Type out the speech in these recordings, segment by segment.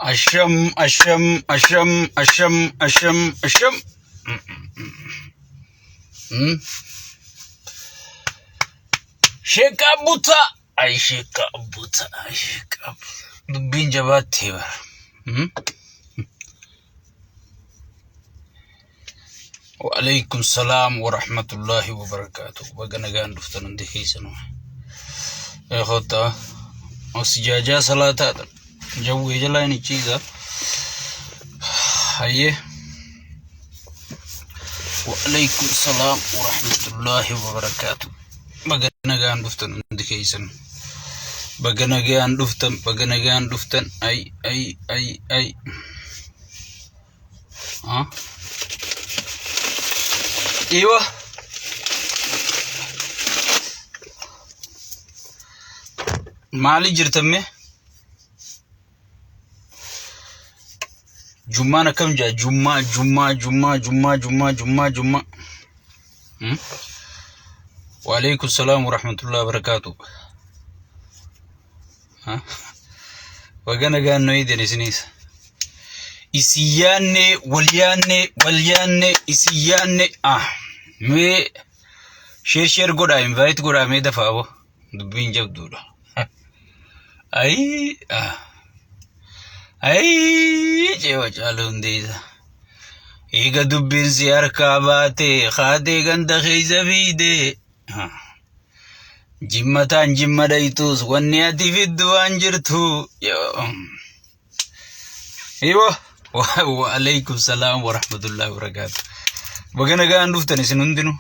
Asham. Sheka buta. Ay sheka buta. Dubbin jabaatti bar. Wa alaykum salam wa rahmatullahi wa barakatuh. Bagana gaan duftan andi hiisanu. Ya khota. Osjaja salata. Jawi jala ni chiza. Haye. Wa alaykum salam wa rahmatullahi wa barakatuh. Bagana gaan duftan andi hiisanu. Bagana gaan duftan ay. Ha? Iwa Mali jirtamme Jumana kam ja Jumma Wa alaykum salam wa rahmatullahi wa barakatuh. Ha wagana ganno idene sinis isiyanne walyanne isiyanne me share goda invite goda me dafa abo dubbin jabduda ay jewa chalundeza ega dubbin ziyar kabate khade ganda khizabide jimmatan jimmadaitus wanniyati fiddu anjirtu yo ايوه وعليكم السلام ورحمه الله وبركاته بغنا غان دفتني سنندنو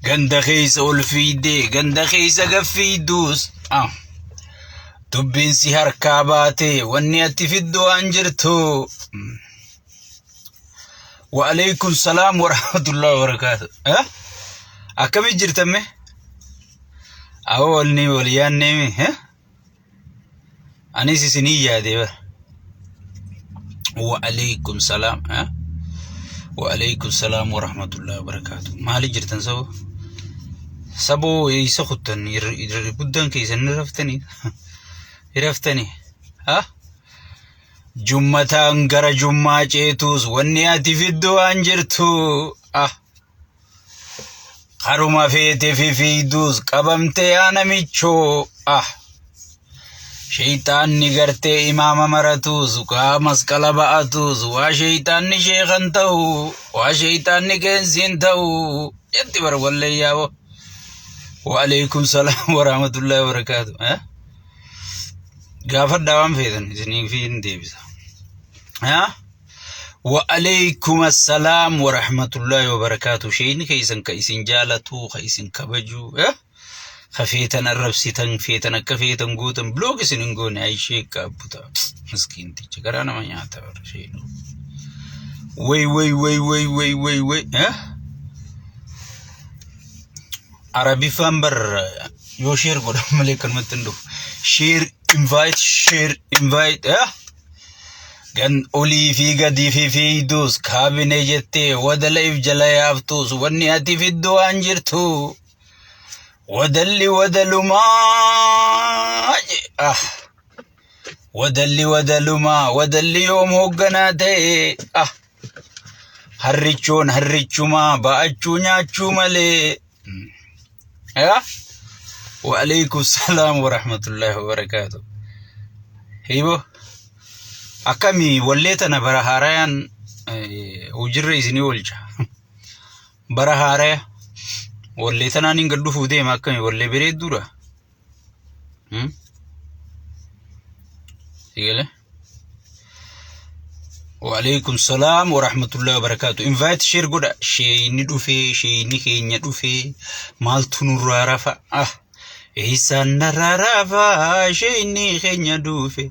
غندا خيس اول فيدي غندا خيس غفيدوس دبين سهر كاباتي ونياتي في الدوان جرتو وعليكم السلام ورحمه الله وبركاته اكمل جرتمه أولني وليانني أنيس سنية ديبر وعليكم السلام وعليكم السلام ورحمة الله وبركاته ما لي جرتن سبو يسخطن يربدن كيسن رفتني جمتان غرا جمعة جيتوس ونياتي في الدوان جرتو Haruma fete fidus qabamte ana micho shaytan ni garte imama maratus ka maskala baatus wa shaytan ni sheikhan tahu wa shaytan ni kensin tahu yanti bar wallahi yawo wa alaykum salam wa rahmatullahi wa barakatuh gafar dawam fedan izini fi indebisa وعليكم السلام ورحمة الله وبركاته شيء كيسن كيسن جالتو كيسن كبجو خفيتنا الربسيتن فيتنا كفيتن قوتن بلوغ سننقون أي شيء كابوتا مسكين تيجي كرانا ما يعتبر شيء وي عربي فامبر يوشير قد مليكن متندو شير invite gan oli fi gadi fi dus kabine jette wadalif jalayaftus wanni ati fi duwan jirtu wadaluma wadalli yom hogganate harrichuma ba'achu nyachu male wa alaykum salam wa rahmatullahi wa barakatuh hibo akami walletana baraharayan ujirre isini wolja barahara walletana nin gaddu fude makami walle bere dura sigale wa alaykum salam wa rahmatullahi wa barakatuh invite share goda sheyni dufe sheyni kenya dufe maltunu rarafa ihsan rarafa sheyni kenya dufe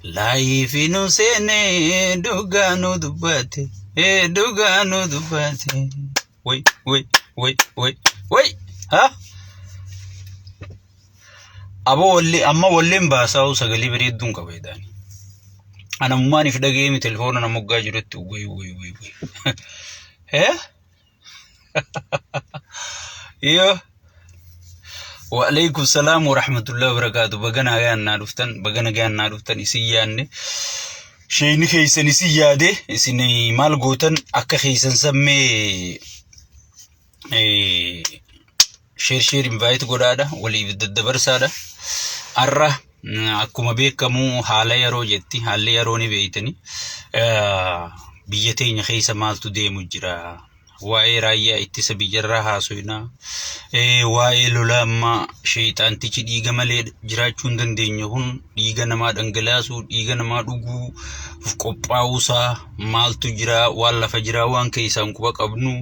Life no sene dugano dubate wait abo walli amma wallin ba saw sagali bari dunka baydani ana mumani fi dage mi telephone na mugga jiretti way iyo وعليكم السلام ورحمة الله وبركاته. بغنا غيان نادفتن إسياني شيني خيسن إسيادي إسيني مال غوتن أكا خيسن سمي شير invite godada ولي بددبر سادا أرى akkuma beekamu haala yeroo jetti haalli yeroo ni beeytani biyya teenya keessa maaltu deemu jira waa'ee raayyaa ittisa biyyarraa haasofna waa'ee lolaamma shayxaantichi dhiiga malee jiraachuu hin dandeenye kun dhiiga namaa dhangalaasuu dhiiga namaa dhuguu qophaa'uusaa maaltu jira waan lafa jira waan keessaan quba qabnu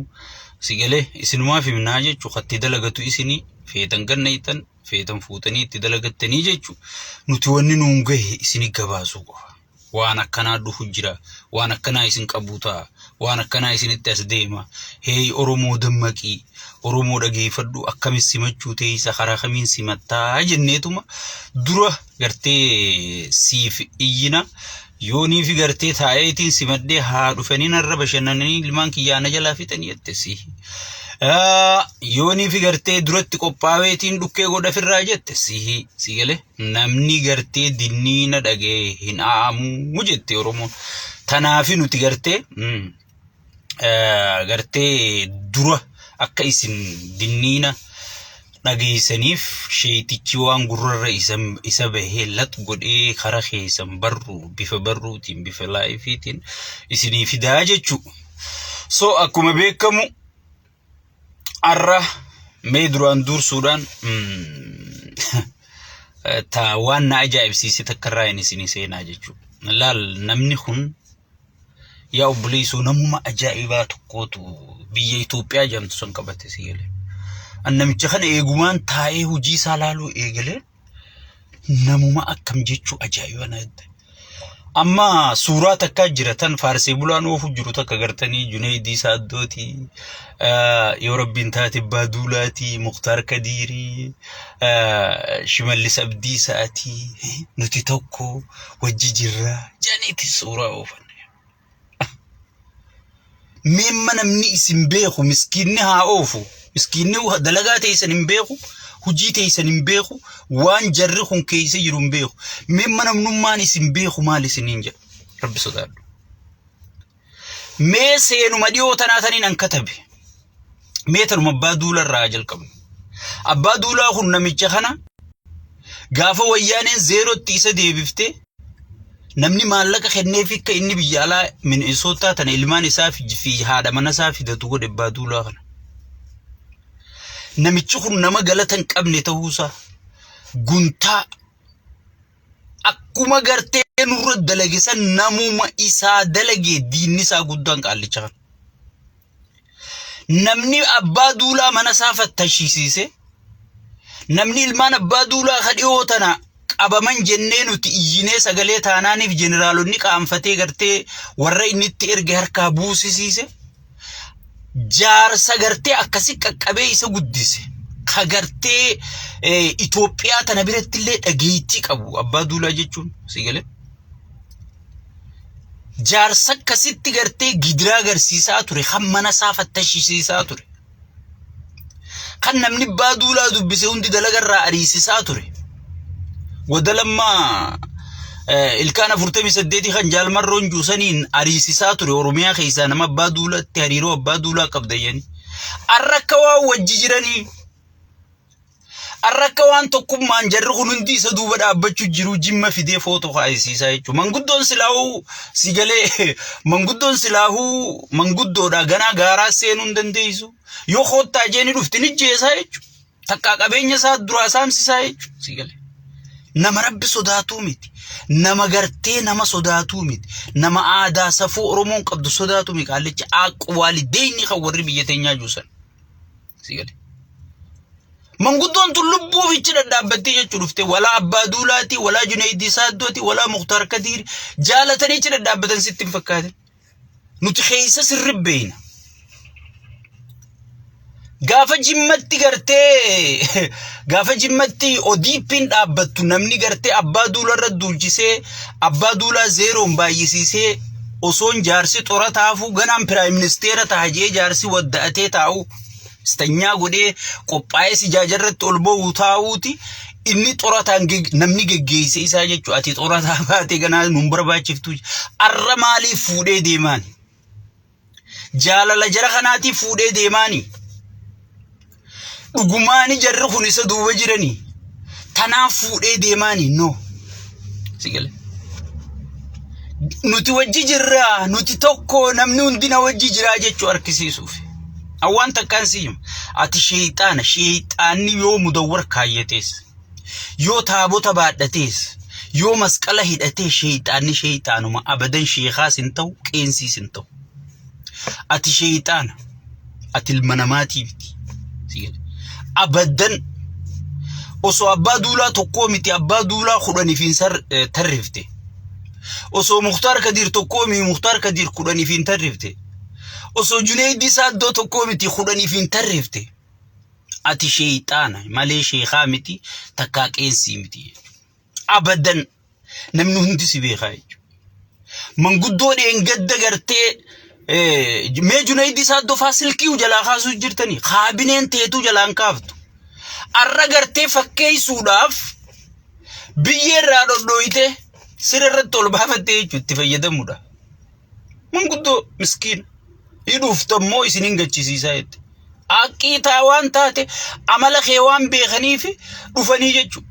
sigalee isinumaaf himnaa jechuu khatti dalagatu isini feetan gannaytan feetan fuutanii itti dalagattanii jechuu nuti wanni nuun gahe isini gabaasuu qofa waan akkanaa dhufu jira waan akkanaa isin qabuutaa waan akkanaa isinitti as deema hey oromoo dammaqii oromoo dhageeffadhu akkamis simachuu teessa karaa kamiin simattaa jenneetuma dura gartee siif iyyina yoonii fi gartee taa'eetiin simadhee haa dhufanii narra bashannananii ilmaan kiyyaana jalaa fixanii jettesi yoonii fi gartee duratti qophaaweetiin dhukkee godha firraa jettesi sigale namni gartee dinniina dhagee hin aamu jette oromoon tanaafi nuti gartee dura akka isin dinniina dhageessaniif sheetichi waan gurrarra isa bahee lat godhee kara keessan barru bifa barruutiin bifa laayifiitiin isinii fidaa jechuu so akkuma beekamu arra mee duraan dursuudhaan ta waan na ajaa'ibsiise takkarraa hin isinii seenaa jechuu laal namni kun yaa obboleessoo namuma ajaa'ibaa tokkootu biyya Itoophiyaa jedhamtu san qabate sigalee annamicha kana eegumaan taa'ee hojii isaa laaluu eegalee namuma akkam jechuu ajaa'iba natti amma suuraa takka jiratan faarsee bulaan oofu jiru takka gartanii Junaydii Saaddooti yoo rabbiin taate Baaduulaati Mukhtaar Kadiiri Shimallis Abdiisaati nuti tokko wajji jirra janiiti suuraa oofan mimma namni isin beeku miskiinni haa oofu miskiinni dalagaa teessan hin beeku hujii teessan hin beeku waan jarri kun keessa jiru hin beeku mimma namnummaan isin beeku maal isiniin jedha rabbi sodaadhu mee seenuma dhiyoo tanaataniin an katabe mee tanuma abbaa duularraa jalqabu abbaa duulaa kun namicha kana gaafa wayyaaneen zeerootti isa deebiftee namni maallaqa kennee fi akka inni biyya alaa Minnesota tana ilmaan isaa fi haadha mana isaa fidatu godhe abbaa duulaa kana namichi kun nama galatan qabne ta'uusaa guntaa akkuma gartee nurra dalagisan namuma isaa dalagee diinni isaa guddaan qaallicha kan namni abbaa duulaa mana isaa fattashiisiise namni ilmaan abbaa duulaa kadhiyoo tana qabaman jennee nuti iyyinee sagalee taanaaniif jeneraalonni qaanfatee gartee warra inni itti erge harkaa buusisiise jaarsa gartee akkasi qaqqabee isa guddise ka gartee Itoophiyaa tana biratti illee dhageettii qabu abbaa duulaa jechuun sigale jaarsa akkasitti gartee gidiraa agarsiisaa ture kan mana isaa fattashiisiisaa ture kan namni abbaa duulaa dubbise hundi dalagarraa ariisisaa ture ودلما الكان فرتمي سديتي خنجال مرون جوسانين أريسيسات روميا خيسان ما بادولا تهريرو بادولا قبضيني الركوا وججرني الركوان تقوم من جرخون اندي سدوبا أبتشو جرو جمع في دي فوتو خايسيسا يجو من قدون سلاهو سيجالي من قدون سلاهو من قدو دا غنا غارا سينون دنديسو يو خود تاجيني رفتني جيسا يجو تقاق أبين سا دراسام سيسا يجو سيجالي nama rabbi sodaatu miti nama gartee nama sodaatu miti nama aadaa safuu oromoon qabdu sodaatu miti qallicha aqwaalideeni kan warri biyya teenyaa juusan sigale manguddoon tun lubbuu fichi dadhaabbattee jechuu dhufte wala abbaa duulaati wala Junaydii Saaddooti wala Mukhtaar Kadiiri jaalatanii ichi dadhaabbatan sitti hin fakkaatin nuti keessa sirribbeeyna gaafa jimmatti gartee gaafa jimmatti odiipin dhaabbattu namni gartee abbaa duularra duulchisee abbaa duulaa zeeroon baay'isiisee osoon jaarsi xora taafuu ganaan piraayim ministeera taajee jaarsi wadda'atee taa'u Istanyaa godhee qophaa'ee si jaajarratti ol ba'u taa'uuti inni xorataan namni geggeesse isaa jechuudha. Ati xorataa baatee ganaa nun barbaachiftu. Arra maaliif fuudhee deemaan? Jaalala jara kanaatiif fuudhee deemaani. Dhugumaani jarri kun isa duuba jiranii. Tanaaf fuudhee deemaani no. Sigale. Nuti wajji jirra, nuti tokko namni hundina wajji jira jechuu argisiisuuf. Awwaan takkaan siima. Ati sheeyxaanni yoo mudawwar kaayyatees, yoo taabota baadhatees, yoo masqala hidhatee sheeyxaanuma abadan sheekaas hin ta'u, qeensiis hin ta'u. Ati sheeyxaana, ati ilma namaatii miti. Abadan osoo abbaa duulaa tokkoo miti abbaa duulaa 10 tarrifte. Osoo Mukhtaar Kadir tokkoo miti Mukhtaar Kadir 10 tarrifte. Osoo Junayd Saadoo tokkoo miti 10 tarrifte. Ati sheeyxaana malee sheekaa miti takkaa qeensi miti. Abadan namni hundi si beekaa jechuudha. Manguddoo dheengadda gartee mee Junayd Saadoo faasilkii jalaa kaasuu jirtanii kaabineen teetu jalaan kaaftu. Arra gartee fakkeessuudhaaf biyyeerraa dhodhooyite sirarratti ol baafattee jechuudha itti fayyadamuudha. Manguddoo miskiina hidhuuftammoo isin hin gachisiisaa jette. Aqiitaa waan taate amala kee waan beekaniif dhufanii jechuudha.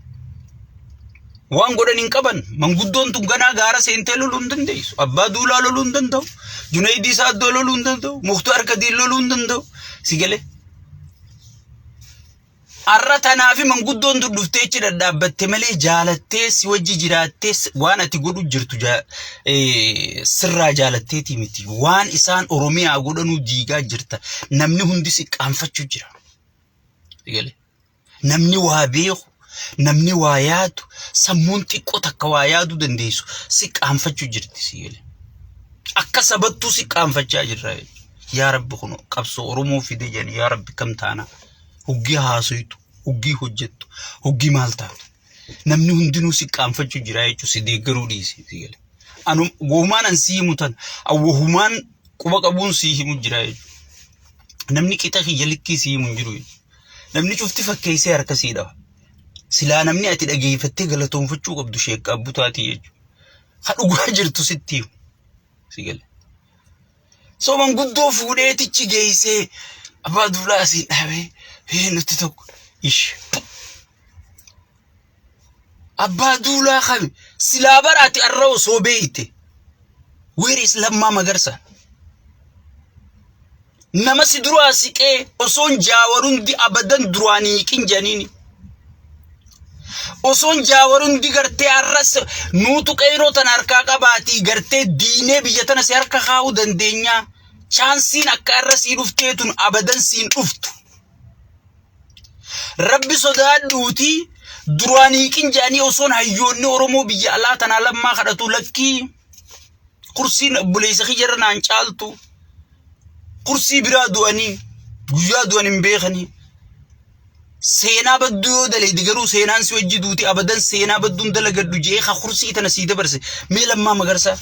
Waan godhan hin qaban manguddoon tun ganaa gaara seentee loluu hin dandeessu. Abbaa duulaa loluu hin danda'u. Junayd Saadoo loluu hin danda'u. Mukhtaar Kadir loluu hin danda'u. Si galee. Arra tanaafi manguddoon tun dhuftee achi dhadhaabbatte malee jaalattee si wajji jiraattee waan ati godhu jirtu sirraa jaalatteeti miti. Waan isaan Oromiyaa godhanuu diigaa jirta. Namni hundi si qaanfachuu jira. Namni waa beeku, namni waa yaadu, sammuun xiqqoo takka waa yaaduu dandeessu si qaanfachuu jirti. Akka sabattuu si qaanfachaa jirra. Yaa Rabbi kun qabsoo Oromoo fide jedhani yaa Rabbi kam taana. Huggi haasuytu, huggi hojjettu, huggi maal taatu. Namni hundinuu si qaanfachuu jira jechuun si deeggaruu dhiisi. Anu wohumaan an si himu tan, wohumaan quba qabuun si himu jira jechuudha. Namni qixa kiyya likkii si himu hin jiru jechuudha. Namni cufti fakkeessee harka sii dhawa. Silaa namni ati dhageeffattee galatoonfachuu qabdu sheekka abbutaatii jechuudha. Ha dhugaa jirtu sitti himu. Sigale. So manguddoo fuudheetichi geessee abbaa duulaa asiin dhaabee nuti tokko ish. Abbaa duulaa kami silaa baraati arra osoo beeyte. Where is Lammaa Magarsaa? Nama si duraa siqee osoon jaawarundi abadan duraanii qinjaniini. Osoon jaawarundi gartee arras nuutu qeyroo tan harkaa qabaatii gartee diinee biyya tana si harka kaa'uu dandeenya. Chaansiin akka arrasii dhufteetun abadan siin dhuftu. Rabbi sodaadhuuti duraanii qinjanii osoon hayyoonni Oromoo biyya alaa tanaa Lammaa kadhatu lakkii. Kursiin buleessa xiyyaara naan caaltu. Kursi biraa du'anii guyyaa du'an hin beekanii. Seenaa badduu yoo daleedi garuu seenaan si wajji duuti abadan seenaa badduun dalagadhu jee ka kursii tana sii dabarse mee Lammaa Magarsaa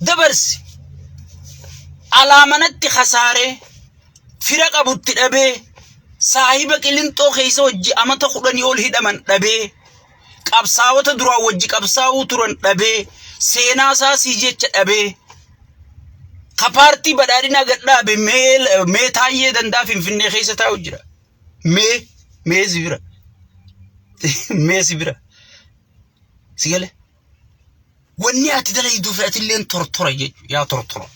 dabarse alaamanatti khasaaree fira qabutti dhabee saahiba qilintoo keessa wajji amata 10 ol hidhaman dhabee qabsaawota duraa wajji qabsaa'uu turan dhabee seenaa isaa sii jecha dhabee kapaartii badhaadhina gadhaabe mee taayyee dandaa Finfinnee keessa taa'u jira. Mee sibira. Mee sibira. Sigale. Wanni ati dalayduuf ati illeen tortora jechuudha. Yaa tortora.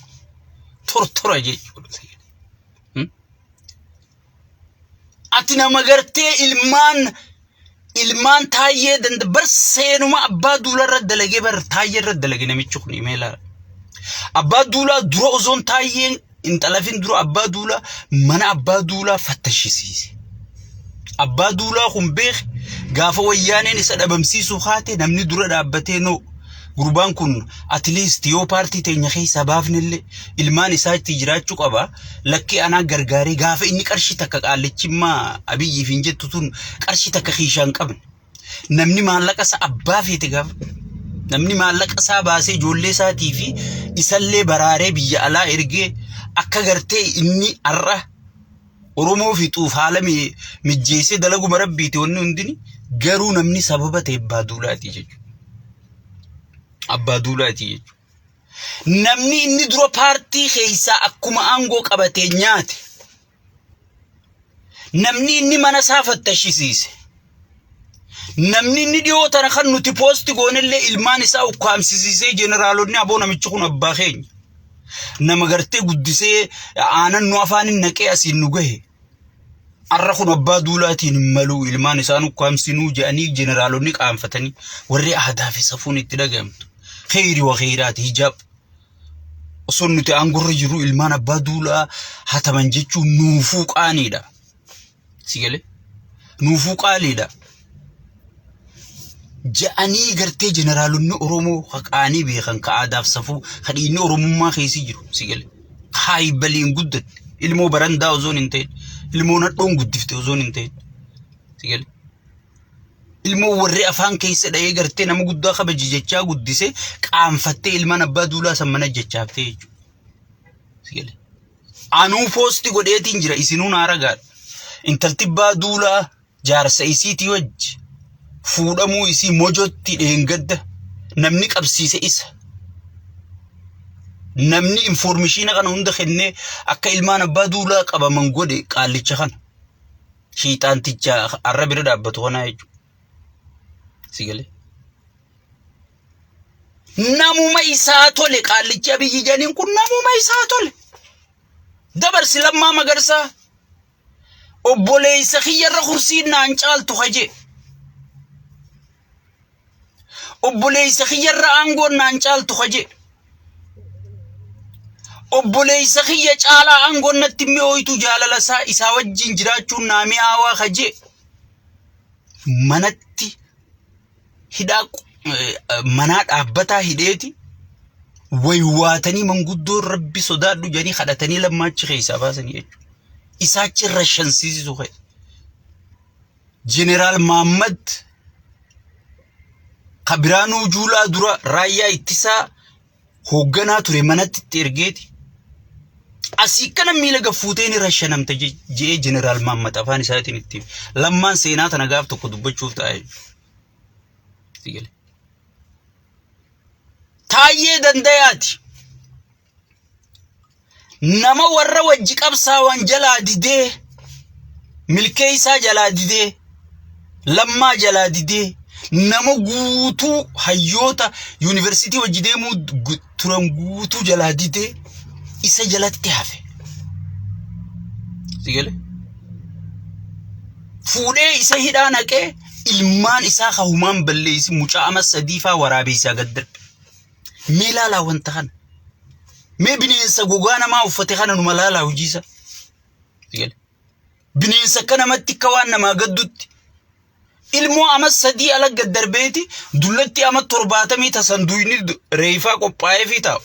Tortora jechuudha. Ati nama gartee ilmaan taayyee dandaa bar seenuma abbaa duularra dalagee bar taayyee irra dalagee namichi kun imeela. Abbaa duulaa dura osoon taayyeen intalafin dura abbaa duulaa mana abbaa duulaa fattashisiise. Abbaa duulaa kun beek gaafa wayyaaneen isa dhabamsiisuu haate namni dura dhaabbatee no gurbaan kun at least yoo paartii teenya keessa baafnillee ilmaan isaa itti jiraachuu qaba. Lakkii anaa gargaaree gaafa inni qarshii takka qaalichimmaa abiyyiif hin jettu tun qarshii takka kiishaan qabne. Namni maallaqa isa abbaa feete gaafa. Namni maallaqa isaa baasee ijoollee isaatii fi isallee baraaree biyya alaa ergee akka gartee inni arra Oromoo fixuuf haala mijjeessee dalaguma rabbiiti wanni hundini garuu namni sababa ta'e abbaa duulaati jechuudha. Abbaa duulaati jechuudha. Namni inni dura paartii keessaa akkuma aangoo qabatee nyaate. Namni inni mana isaa fattashisiise. Namni inni dhiyoo tana kan nuti poosti goonellee ilmaan isaa ukkaamsisiisee jeneraalonni aboo namichi kun abbaa keenya. Nama gartee guddisee aanan nu afaanin naqee asiin nu gahe. Arra kun abbaa duulaatiin maluu ilmaan isaan ukkaamsinuu jedhanii jeneraalonni qaanfatanii warri aadaa fi safuun itti dhagahamtu. Kheyri wa kheyraati hijaab. Osoo nuti aangorra jiru ilmaan abbaa duulaa hataman jechuun nuufuu qaaniidha. Sigale? Nuufuu qaaliidha. Ja'anii gartee jeneraalonni Oromoo haqaanii beekan ka aadaaf safuu hadhiinni Oromummaa keessi jiru. Sigale? Haayi baliin guddatte. Ilmoo barandaa osoon hin ta'in. Ilmoo nadhoon guddifte osoon hin ta'in. Sigale? Ilmoo warri afaan keessa dha'ee gartee nama guddaa kabaji jechaa guddise qaanfattee ilmaan abbaa duulaa san mana jechaaftee jechuudha. Sigale? Anuu poosti godheetiin jira isinuun haaragaadha. Intalti abbaa duulaa jaarsa isiitii wajji fuudhamuu isii mojotti dheengadda namni qabsiise isa. Namni informeeshina kana hunda kennee akka ilmaan abbaa duulaa qabaman godhe qaallicha kana. Shiixaanticha arra bira dhaabbatu kanaa jechuudha. Sigale? Namuma isaa tole qaallicha biyyi janiin kun namuma isaa tole. Dabarsi Lammaa Magarsaa obboleessa kiyyarra kursiin naan caaltu haje. Obboleessa kiyyarra aangoon naan caaltu haje. Obboleessa kiyya caalaa aangoon natti mi'ooytu jaalala isaa wajjin jiraachuun naa mi'aawaa haje. Manatti hidhaa manaa dhaabbataa hidheeti waywaatanii manguddoo rabbi sodaadhu jedhanii kadhatanii lammaachi keessaa baasanii jechuudha. Isaachi rashansiisisu ka'e. Jeneraal Mahammad Kabiraanuu Juulaa dura raayyaa ittisaa hoogganaa ture manatti itti ergeeti. Asii kana miila gaffuutee ni rashanamte jee Jeneraal Mahammad afaan isaatiin itti lammaan seenaa tana gaaf tokko dubbachuuf taa'e. Sigale? Taayyee Dandayaati. Nama warra wajji qabsaawan jalaa didee milkee isaa jalaa didee Lammaa jalaa didee nama guutuu hayyoota yuunivarsiitii wajji deemuu turan guutuu jalaa didee isa jalatti hafe. Sigale? Fuudhee isa hidhaa naqee ilmaan isaa hahumaan balleessi mucaa ama sadiifaa waraabeysaa gaddarbe. Mee laalaa wanta kana. Mee bineensa gogaa namaa uffate kana numa laalaa hojiisa. Sigale? Bineensa akka namatti akka waan namaa gaddutti. Ilmoo ama sadii ala gaddarbeeti dullatti ama 70 tasanduuyni reefaa qophaa'ee fi taa'u.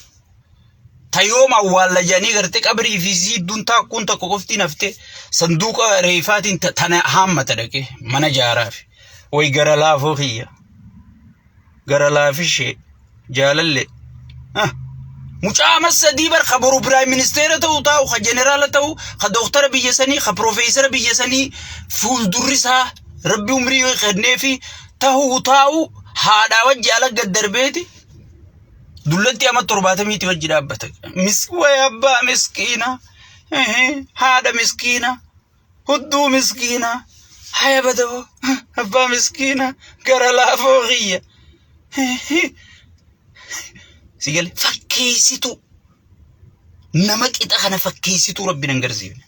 Tayooma awwaalla jedhanii gartee qabrii fi siidduun taakkuun tokko qofti naftee sanduuqa reefaatiin tana haammata dhaqee mana jaaraaf. Way gara laafoo kiyya. Gara laafishee jaalalle. Mucaa ama sadii bar khabaru Prime Minister ta'u kha General ta'u kha Doctor biyya sanii kha Professor biyya sanii fuuldurrisaa Rabbi umrii kennee fi ta'u haadha wajji ala gaddarbeeti. Dullatti ama 70 wajji dhaabbata. Way abbaa miskiina. Haadha miskiina. Hudduu miskiina. Haya badoo. Abbaa miskiina. Gara laafoo kiyya. Sigale? Fakkeessitu. Nama qixa kana fakkeessitu Rabbi nan garsiifne.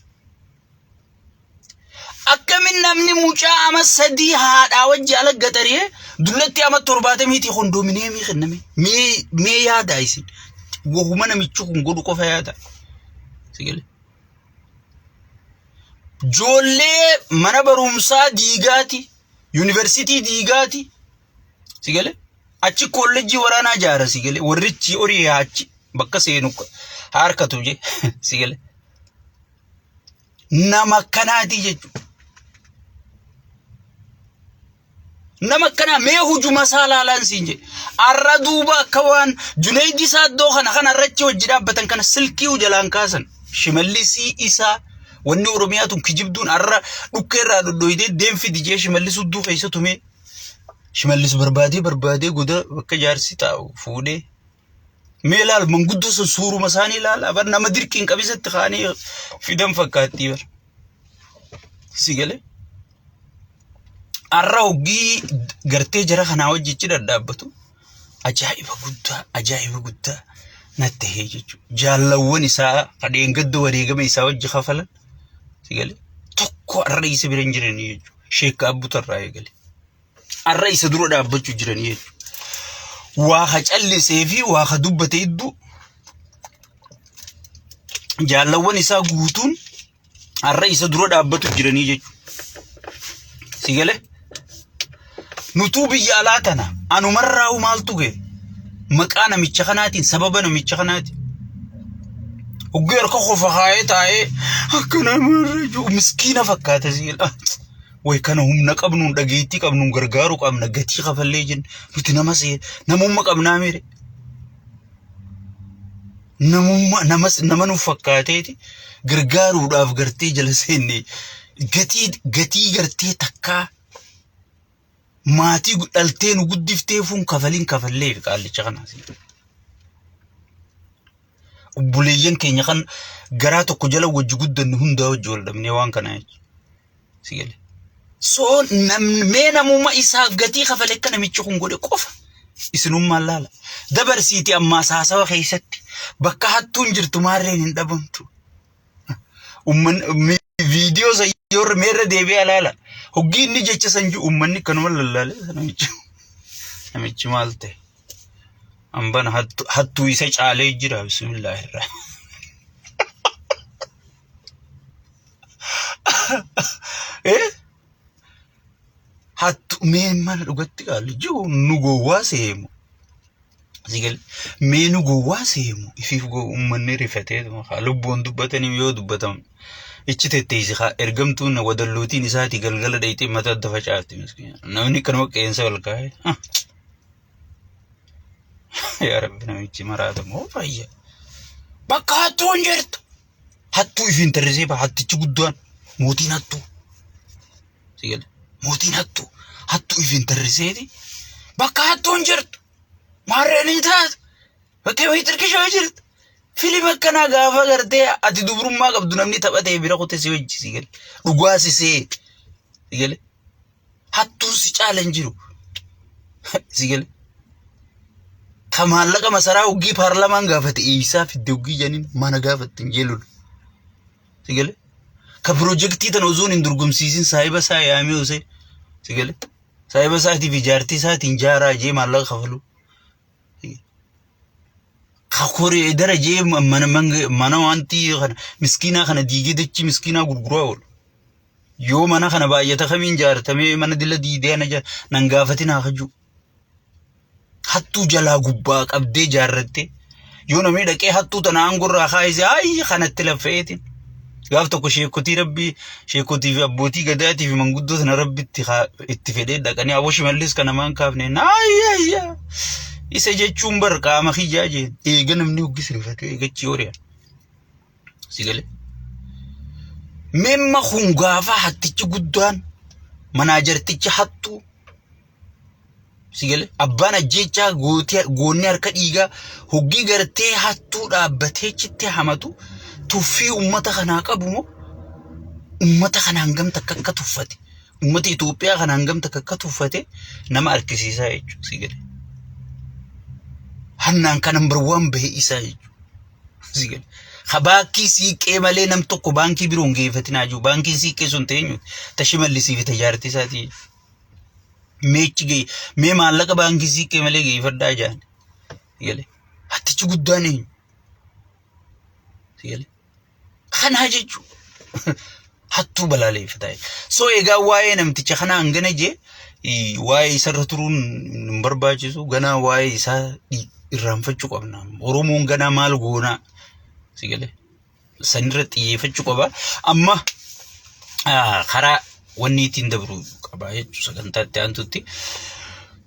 Akkamin namni mucaa ama sadii haadhaa wajji ala gaxaree dullatti ama 70 kondomineemii kenname. Mee yaada isin. Wahuma namichi kun godhu qofa yaada. Sigale? Joollee mana barumsaa diigaati. Yuunivarsiitii diigaati. Sigale? Achi kolleejjii waraanaa jaara sigale. Warrichi horii achi bakka seenu harkatu je. Sigale? Nama kanaati jechuudha. Nama kana mee hujuma saalaalaan siinje. Arra duuba akka waan Junayd Saaddoo kana arrachi wajji dhaabbatan kana silkii jalaan kaasan. Shimallisii isaa wanni oromiyaatun kijibduun arra dhukkeerraa dhodhoyitee deemfi dijee shimallisuu duu keessa tumee shimallis barbaadee goda bakka jaarsi taa'u fuudhee mee laal manguddoo sun suuruma isaanii laala bar nama dirqiin qabisatti kaanii fidan fakkaattii bar si galee arra hoggii gartee jara kanaa wajjichi dadhaabbatu ajaa'iba guddaa natti hee jechuudha. Jaallawwan isaa kadheen gaddo wareegama isaa wajji kafalan si galee tokko arra isa bira hin jiranii jechuudha. Sheekka Abbuutarraa eegalee arra isa dura dhaabbachuu jiranii jechuudha. Waa ka callisee fi waa ka dubbate iddoo jaallawwan isaa guutuun arra isa dura dhaabbatu jiranii jechuudha. Si galee nutuu biyya alaa tana anumarraa maaltu ga'e maqaa namicha kanaatiin sababa namicha kanaatiin uggee harka qofa kaayee taa'ee akka namarra jiru miskiina fakkaata siila way kana humna qabnuun dhageettii qabnuun gargaaru qabna gatii kafallee jenna nuti namummaa qabnaa mire nama nuuf fakkaateeti gargaaruudhaaf gartee jala seenne gatii gartee takkaa maatii dhaltee nu guddiftee fuun kafallee qaallicha kana obboleeyyan keenya kan garaa tokko jala wajji guddanne hundaa wajji wal dhabnee waan kana si galee so namummaa isaa gatii kafalee akka namichi kun godhe qofa isinummaan laala dabarsiiti ammaa saasawa keessatti bakka hattuun jirtu maarreen hin dhabamtu umman viidiyoo sayyoorra meerra deebi'ee laala hoggii inni jecha sanji ummanni kanuma lallaale namichi maal ta'e ambana hattuu isa caalee jira bismillahirraa hattu mee mana dhugatti qaalli jiru nu gowwaa seemu sigal mee nu gowwaa seemu ifiif ummanni rifatee lubbuun dubbatanii yoo dubbatamu ichi tetteesi ergamtuun wadallootiin isaati galgala dhayitee mata adda facaafti miskiina namni kanuma qeensa wal kaa'e yaa rabbi namichi maraatamoo fayya bakka hattuun jirtu hattuu ifiin tarrisee hattichi guddaan mootiin hattuu sigal mootiin hattuu ifiin tarriseeti bakka hattuun jirtu maarreen taatu bakka wayii tirkishaa jirtu Filim akkana gaafa gartee ati dubrummaa qabdu namni taphatee bira kutee si wajji si gale dhugaasisee si gale hattuun si caalan jiru si gale kamaallaqa masaraa hoggii paarlamaan gaafate isaa fidde hoggii janiin mana gaafate jeelul si gale ka piroojeektii tan ozoon hin durgumsiisin saahiba isaa yaamee ose si gale saahiba isaatiif ijaartii isaatiin jaaraa jee maallaqa kafalu خاكوري درجة من وانتي مسكينة خنا ديجي دتشي مسكينة غرغراول يوم أنا خنا باية تخمين جار تمي من دل دي أنا جا نعافتنا خجو حتى جلا غباك أبدي جارتة يوم أمي دكى حتى تنانغور راخايز أي خنا تلفيتين قافتو كشيء كتير ربي شيء كتير في أبوتي قداتي في منقدو ثنا ربي اتفادي دكاني أبوش مللس كنا مان كافني ناي isa jechuun bar qaama xiyyaa jeen eega namni hoggi sirfatu eegachi horiya sigale memma kun gaafa hattichi guddaan manaajartichi hattuu sigale abbaan ajjeechaa goonni harka dhiigaa hoggi gartee hattuu dhaabbatee chitti hamatu tuffii ummata kanaa qabu moo ummata kanaan gamta akka tuffate ummata Itoophiyaa kanaan gamta akka tuffate nama argisiisaa jechuudha sigale Hannan kan number 1 bahe isa sigal khabaki siqee malee nam tokko baankii biroon geeffatina jiru baankii siqee sun teenyu tashimallisii fi tajaartii isaati meechi gee mee maallaqa baankii siqee malee geeffadhaa jaan sigale hattichi guddaan sigale kana jechu hattuu balaaleeffataa so egaa waa'ee namticha kana hangana je waa'ee isarra turuun hin barbaachisu ganaa waa'ee isaa irraanfachuu qabna oromoon ganaa maal goona sigale sanirra xiyyeeffachuu qaba amma karaa wanniitiin dabru qaba jechuudha sagantaatti aantutti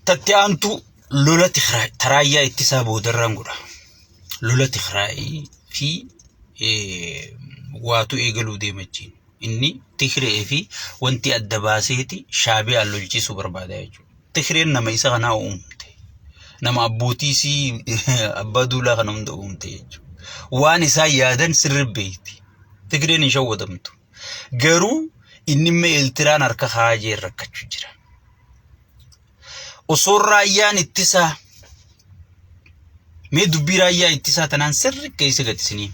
tatti aantu lola tiraayyaa ittisaa boodarraan godha lola tiraayii fi waatu eegaluu deemachiin. Inni Tigree fi wanti adda baaseeti Shaabiyaa lolchiisuu barbaada jechuudha. Tigreen nama isa kanaa uumte. Nama abbootiisii abbaa duulaa kana hunda uumte jechuudha. Waan isaa yaadan sirri beekti. Tigreen hin shawwatamtu. Garuu inni Eertiraan harka kaajee rakkachuu jira. Osoo raayyaan ittisaa mee dubbii raayyaa ittisaa tanaan sirri keessa gatisanii.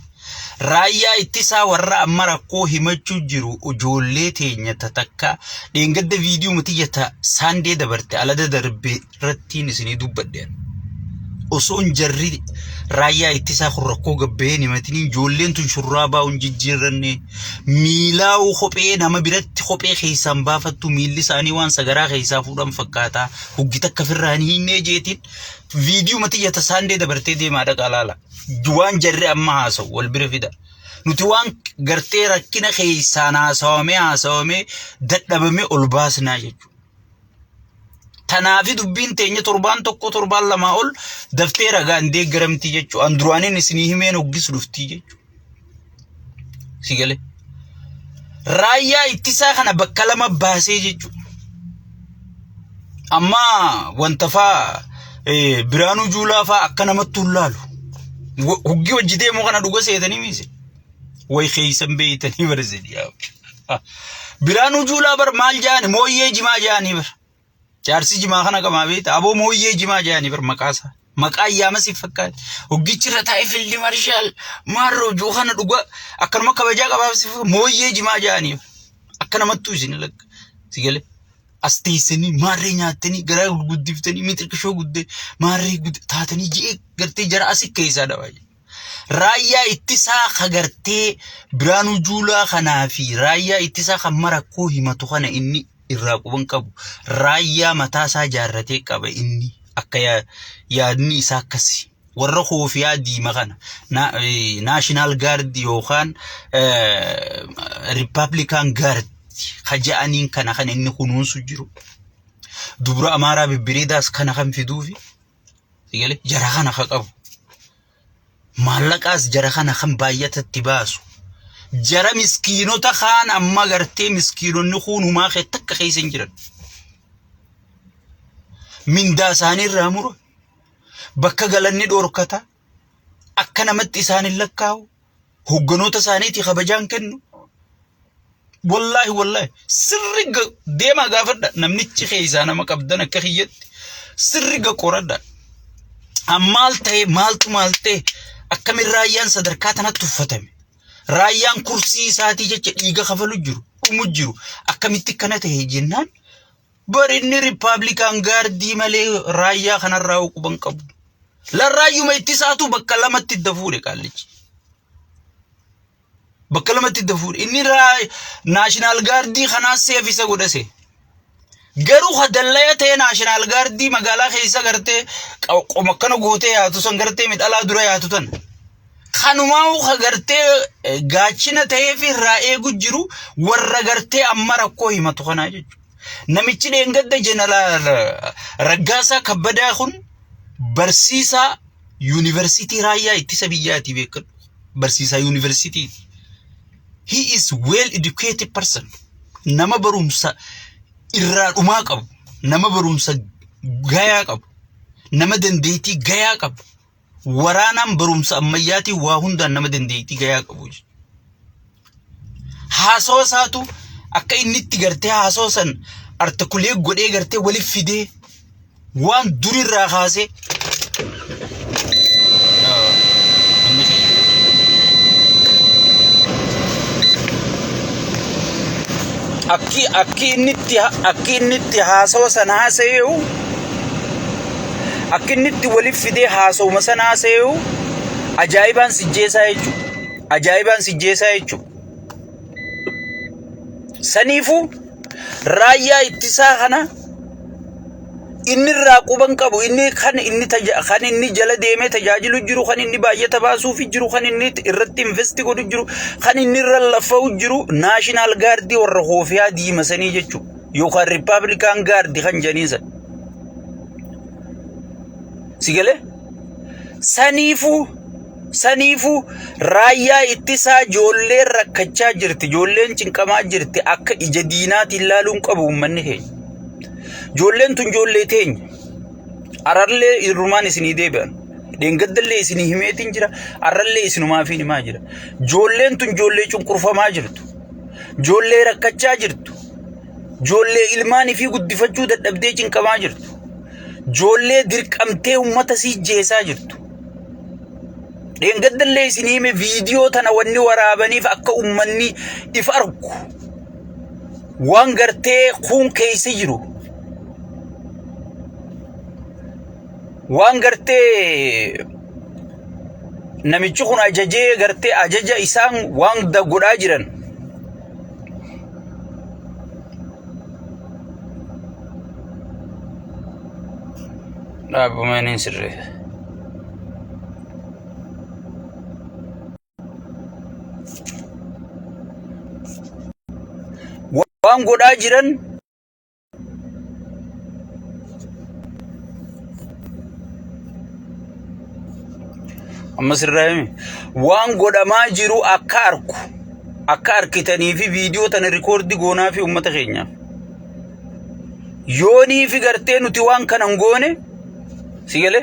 Raayyaa ittisaa warra amma rakkoo himachuu jiru ijoollee teenya takka dheengadda viidiyoo mutiyyata saandee dabarte alada darbee irrattiin isinii dubbadheera. Osoo jarri raayyaa ittisaa kun rakkoo gabbeen himatanii ijoolleen tun shurraabaa jijjiirranne miilaa kophee nama biratti kophee keessaan baafattu miilli isaanii waan sagaraa keessaa fuudhan fakkaata huggita akka firraanii hinnee jeetiin viidiyoo mutiyyata saandee dabartee deemaa dhaqalaala. Waan jarri amma haasa'u wal bira fida. Nuti waan gartee rakkina keessaan haasawame dadhabame ol baasnaa jechuudha. Tanaafi dubbiin teenya torbaan tokko torbaan lamaa ol daftee ragaan deeggaramtii jechuudha. Anduraaniin isinii himeen hoggisu dhuftii jechuudha. Sigale. Raayyaa ittisaa kana bakka lama baasee jechuudha. Amma wanta faa Biraanuu Juulaa faa akka namatti ulaalu. Huggi wajji deemu kana dhuga seetanii miise. Way keessan beeytanii barzedii yaa. Biraanuu Juulaa bar maal jaani mooyyee jimaa jaanii bar. Jaarsi jimaa kana qamaa beeyta aboo mooyyee jimaa jaanii bar maqaasa. Maqaa ayyaama si fakkaate. Huggichi irra taa'ee fildi marshaal maarroo juu kana dhuga akkanuma kabajaa qabaaf si mooyyee jimaa jaanii bar. Akka namattuu isin lakka. Sigale. Asteessanii maarree nyaattanii garaa gurguddiftanii miixirqishoo guddee maarree taatanii ji'ee gartee jara asii keessaa dhabaa jiru. Raayyaa ittisaa kagartee Biraanuu Juulaa kanaa fi raayyaa ittisaa kan marakkoo himatu kana inni irraa quban qabu. Raayyaa mataasaa jaarratee qaba inni akka yaadni isaa akkasi. Warra koofiyaa diima kana National Guard yookaan Republican Guard Khaja'aniin kana kan inni kunuunsu jiru. Dubra Amaaraa Bibbiriidaas kana kan fiduufi. Sigale jara kana ka qabu. Maallaqaas jara kana kan baay'atatti baasu. Jara miskiinota kaan amma gartee miskiinonni kunumaa takka keessa hin jiran. Mindaa isaanii irraa muru. Bakka galanni dhoorkata. Akka namatti isaanii lakkaa'u. Hogganoota isaaniitii kabajaan kennu. Wallahi sirri deema gaafadha namnichi keessaa nama qabdan akka kiyyatti sirri qoradha. Ammaal ta'e maaltu akkamiin raayyaan sadarkaa tanatti uffatame. Raayyaan kursii isaatii jecha dhiiga kafalu jiru dhumu jiru akkamitti kana ta'e jennaan barinni Republican Guardii malee raayyaa kanarraa quban qabu. La raayyuma ittisaatu bakka lamatti dafuure qaallichi. Bakka lamatti dafuure inni National Guardii kanaa seefisa godhase. Garuu hadallaya ta'e National Guardii magaalaa keessa gartee qoma kana gootee yaatu san gartee midhalaa dura yaatu tan. Kanumaa gartee gaachina ta'ee fi irraa eegu jiru warra gartee amma rakkoo himatu kanaa jechuudha. Namichi dheengadda Jeneraal Raggaasaa Kabbadaa kun barsiisaa yuunivarsiitii raayyaa ittisa biyyaatii beekadhu. Barsiisaa yuunivarsiitii. He is well educated person. Nama barumsa irraa dhumaa qabu. Nama barumsa gayaa qabu. Nama dandeettii gayaa qabu. Waraanaan barumsa ammayyaatii waa hundaan nama dandeettii gayaa qabu. Haasoo isaatu akka inni itti gartee haasoo san artikulee godhee gartee waliif fidee waan durirraa kaasee akki inni itti haasoo san haasayeewu akki inni itti waliif fidee haasawuma san haasayeewu ajaa'ibaan sijjeessaa jechuudha. Ajaa'ibaan sijjeessaa jechuudha. Saniifuu raayyaa ittisaa kana inni irraa quban qabu inni kan inni jala deemee tajaajilu jiru kan inni baay'ata baasuuf jiru kan inni irratti investi godhu jiru kan inni irra lafa'u jiru National Guard warra hoofiyaa diimasanii jechuudha yookaan Republican Guard kan janiisan. Sigale saniifuu saniifu raayyaa ittisaa ijoolleen rakkachaa jirti, ijoolleen cinqamaa jirti akka ija diinaatti ilaaluun qabu uummanni keenya. Ijoolleen tun ijoollee teenya. Arallee irrumaan isinii deebi'an. Deengaddallee isinii himeetiin jira, arallee isinumaaf himaa jira. Ijoolleen tun ijoollee cunqurfamaa jirtu. Ijoollee rakkachaa jirtu. Ijoollee ilmaanii fi guddifachuu dadhabdee cinqamaa jirtu. Ijoollee dirqamtee uummata sii jeesaa jirtu. Deengaddallee isinii hime viidiyoo tana wanni waraabaniif akka uummanni if argu. Waan gartee kun keessa jiru. Waan gartee namichi kun ajajee gartee ajaja isaan waan godhaa jiran. Dhaabumeen sirrii. Waan godhaa jiran amma sirraa'ime waan godhamaa jiru akka arkitanii fi viidiyoo tana rikoordi goonaa fi uummata keenyaaf. Yooniif gartee nuti waan kanan goone sigale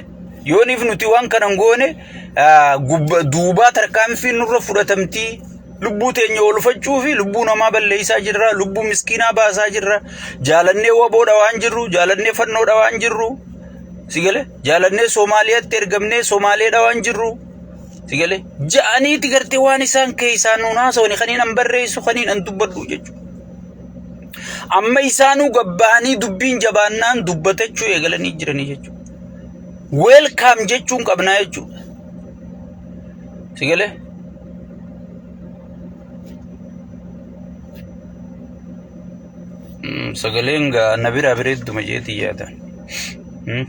yooniif nuti waan kanan goone duubaa tarkaanfii nurra fudhatamtii lubbuu teenya oolfachuu fi lubbuu namaa balleessaa jirra, lubbuu miskiinaa baasaa jirra, jaalannee waboodha waan jirru, jaalannee fannoodha waan jirru sigale jaalannee Soomaaliyaatti ergamnee Somaaleedha waan jirru sigale ja'aniiti gartee waan isaan keessaan nuunaasawani kaniin an barreessu kaniin an dubbadhu jechuudha. Amma isaanuu gabbaanii dubbiin jabaannaan dubbatachuu eegalanii jiranii jechuudha. Welcome jechuun qabnaa jechuudha. Sigale sagaleen gaa na biraa bireedduma jeetii yaadan.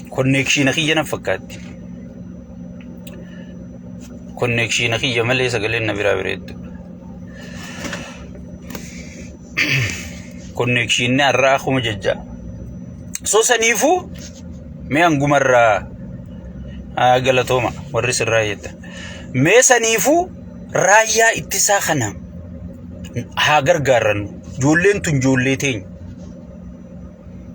Konneekshiina kiyya na fakkaatti. Konneekshiina kiyya malee sagaleen na biraa bireeddu. Konneekshiinni har'aa akkuma jechaa. So saniifuu mee hangumarraa galatooma warri sirraa jetta. Mee saniifuu raayyaa ittisaa kana haa gargaarannu. Ijoolleen tun ijoollee teenya.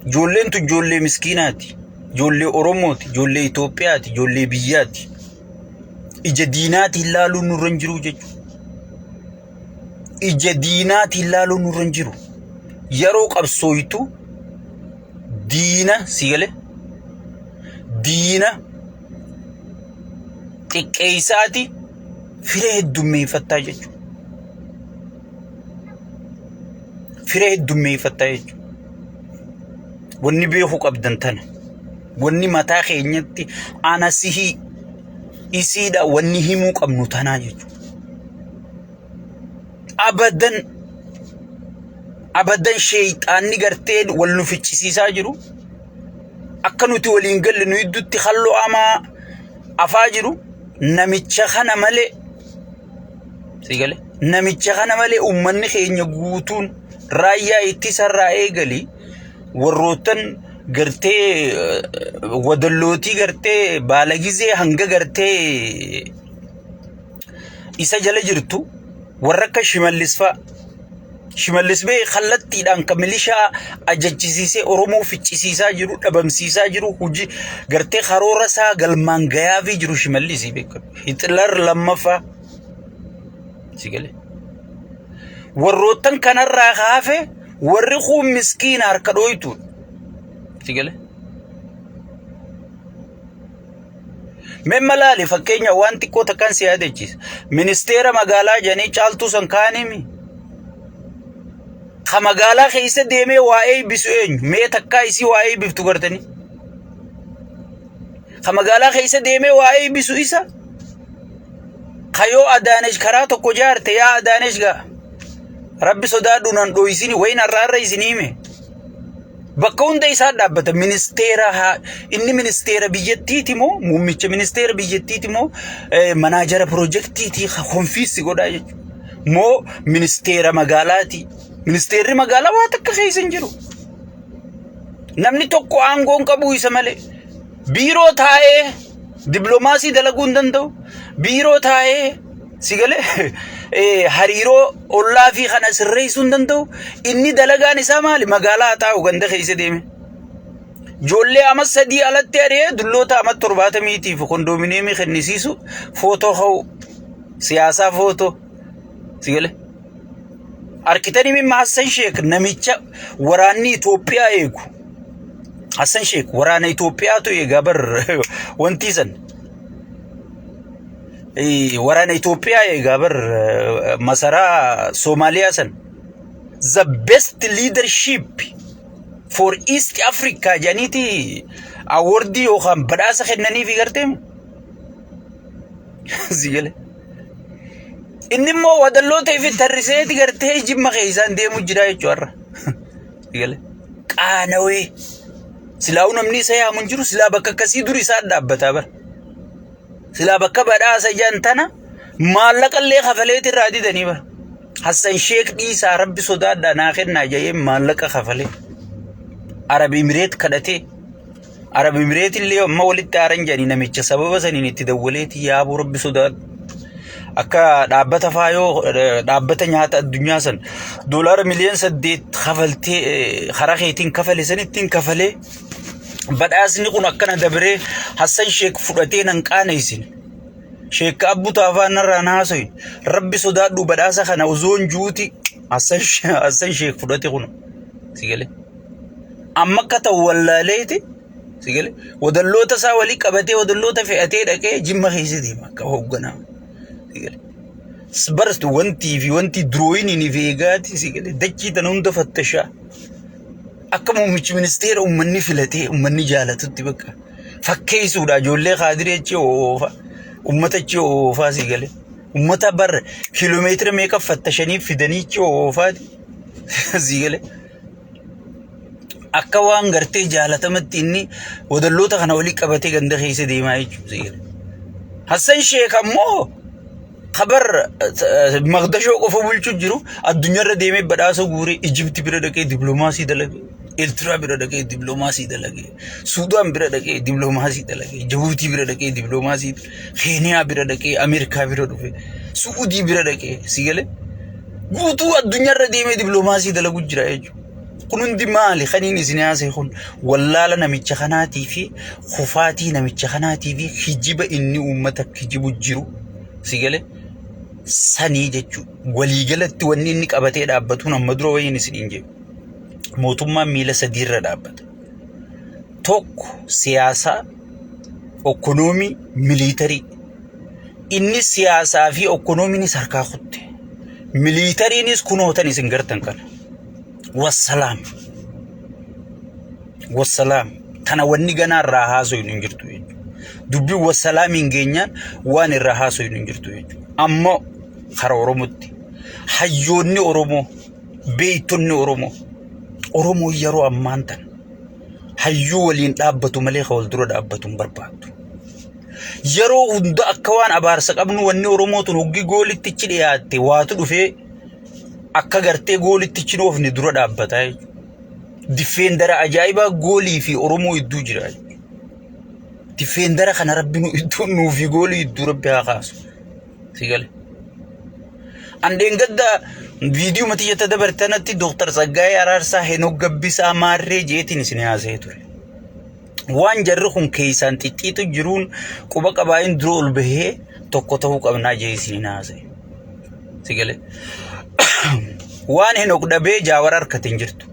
Ijoolleen tun ijoollee miskiinaati. Ijoollee Oromooti, ijoollee Itoophiyaati, ijoollee biyyaati. Ija diinaati ilaaluun nurra hin jiru jechuudha. Ija diinaati ilaaluun nurra hin jiru. Yeroo qabsooytu diina sigale diina xiqqeessaati firee heddummeeffattaa jechuudha. Firee heddummeeffattaa jechuudha. Wanni beekuu qabdan tana. Wanni mataa keenyatti ana sihii isiidha wanni himuu qabnu tanaa jechuudha. Abadan sheeyxaanni gartee wal nu ficcisiisaa jiru. Akka nuti waliin galle nu iddutti halluu amaa afaa jiru namicha kana malee sigale namicha kana malee uummanni keenya guutuun raayyaa ittisarraa eegali warrootan gartee wadallootii gartee baalagizee hanga gartee isa jala jirtu warra akka Shimallis bee kallattiidhaan kan milishaa ajajjisiisee Oromoo ficcisiisaa jiru, dhabamsiisaa jiru, hojii gartee karoora isaa galmaan gayaafii jiru Shimallisii beekamu. Hitler lammaffaa sigale. Warrootan kanarraa kaafe warri kun miskiina harka dhooytu sigale. Memma laali fakkeenya waan xiqqoo takkaan si yaadachiisa. Ministeera magaalaa janii caaltuu san kaanimi. Ka magaalaa keessa deemee waa'ee bisu eenyu mee takkaa isii waa'ee biftu gartanii. Ka magaalaa keessa deemee waa'ee bisu isa. Kayoo Adaanesh karaa tokko jaarte yaa Adaanesh gaa. Rabbi sodaadhu nan dhooyisini wayin arraarra isinii hime. Bakka hunda isaa dhaabbata ministeera inni ministeera biyyattiiti moo muummicha ministeera biyyattiiti moo manaajara piroojeektiiti konfiisi godhaa jechuudha. Moo ministeera magaalaati. Ministeerri magaalaa waa takka keessa hin jiru. Namni tokko aangoon qabu isa malee. Biiroo taa'ee dippiloomaasii dalaguu hin danda'u. biiroo taa'ee sigale hariiroo ollaa fi kana sirreessuu hin danda'u. Inni dalagaan isaa maali? Magaalaa taa'u ganda keessa deeme. Ijoollee ama sadii alatti ari'ee dulloota ama 70 fi kondominiyeemii kennisiisu footoo ha'u siyaasaa footoo sigale. Arkitanii mimma Hassan Sheikh namicha waraanni Itoophiyaa eegu. Hassan Sheikh waraana Itoophiyaa tu eega bar wanti san. Waraana Itoophiyaa eega bar masaraa Somaaliyaa san. The best leadership for East Africa janiti awardii yookaan badhaasa kennanii fi garteemu. Sigale. Inni immoo wadalloota fi tarriseeti gartee jimma keessaan deemu jira jechuudha. Sigale. Qaanawee. Silaa namni isa yaamun jiru silaa bakka akkasii duri isaa dhaabbataa bara. Silaa bakka badhaasa jantana maallaqallee kafaleeti irraa didanii bara. Hassan Sheikh dhiisaa rabbi sodaadhaa naa kennaa jedhee maallaqa kafalee. Arab Emirates kadhatee. Arab Emirates illee amma walitti aaran jedhanii namicha sababa saniin itti dawwaleeti yaabuu rabbi sodaadha. Akka dhaabbata faayoo dhaabbata nyaata addunyaa san $8 miliyoona kafaltee karaa keetiin kafale sanittiin kafalee badhaasni kun akkana dabree Hassan Sheikh fudhatee nan qaanaysin. Sheikh Abbu Taafaan irraa naasoy rabbi sodaadhu badhaasa kana uzoon juuti Hassan Sheikh fudhate kun sigale. Amma akka ta'u wallaaleeti sigale. Wadalloota isaa walii qabatee wadalloota fe'atee dhaqee jimma keessa deema akka hoogganaa. Barstu wanti durooyinii fi eegaati sigale dachii tan hunda fattashaa akka muummichi ministeera ummanni filatee ummanni jaalatutti bakka fakkeessuudha ijoollee Khaadiree achi oofa ummata achi oofaa sigale ummata bar kiiloomeetira meeqa fattashanii fidanii achi oofaati sigale akka waan gartee jaalatamatti inni wadalloota kana walii qabatee ganda keessa deemaa jechuudha sigale. Hassan Sheikh ammoo خبر مقدشو قفو بلچو جرو الدنيا را ديمي بداسو غوري ايجيبت بيرا دكي دبلوماسي دلگي الترا بيرا دكي دبلوماسي دلگي سودان بيرا دكي دبلوماسي دلگي جبوتي بيرا دكي دبلوماسي خينيا بيرا دكي امريكا بيرا دكي سعودي بيرا دكي سيگله غوتو الدنيا را ديمي دبلوماسي دلگو جرا ايجو كنون دي مالي خنيني سنياسي خون والله لنا ميچخناتي في خفاتي نميچخناتي في خجيب اني امتك خجيبو جرو سيگله sanii jechuun waliigalatti wanni inni qabatee dhaabbatu nama dura wayiin isin jedhu mootummaan miila sadiirra dhaabbata. Tokko siyaasa, ekonomii, militarii. Inni siyaasaa fi ekonomiinis harkaa kutte. Militariinis kunootan isin gartan kana. Wassalaam. Wassalaam. Kana wanni ganaa irraa haasoo hin jirtu jechuudha. Dubbii wassalaamiin geenyaan waan irraa haasoo hin jirtu jechuudha. Amma خرا أورمودي حيوني أورمو بيتوني أورمو يرو أمانتن حيو ولين أبتو مليخ والدرود أبتو بربادو يرو هند أكوان أبارسك أبنو وني أورمو تنوغي غولي تيچلياتي واتو في أكا غرتي غولي تيچنو فني درود أبتاي ديفندر أجايبا غولي في أورمو يدو جراي ديفندر خنا ربينو يدو نو في غولي يدو ربي هاقاسو سيقالي عندين قد فيديو متى يتدبرتنا تي دكتور زجاي أرارسا هنو قبيسا ماري جيتي نسنيها زيتوري وان جرخون كيسان تيتو جرون كوبا قباين درول به توقوتو قبنا جيسي نازي سيقالي وان هنو قدبه جاورار كتنجرتو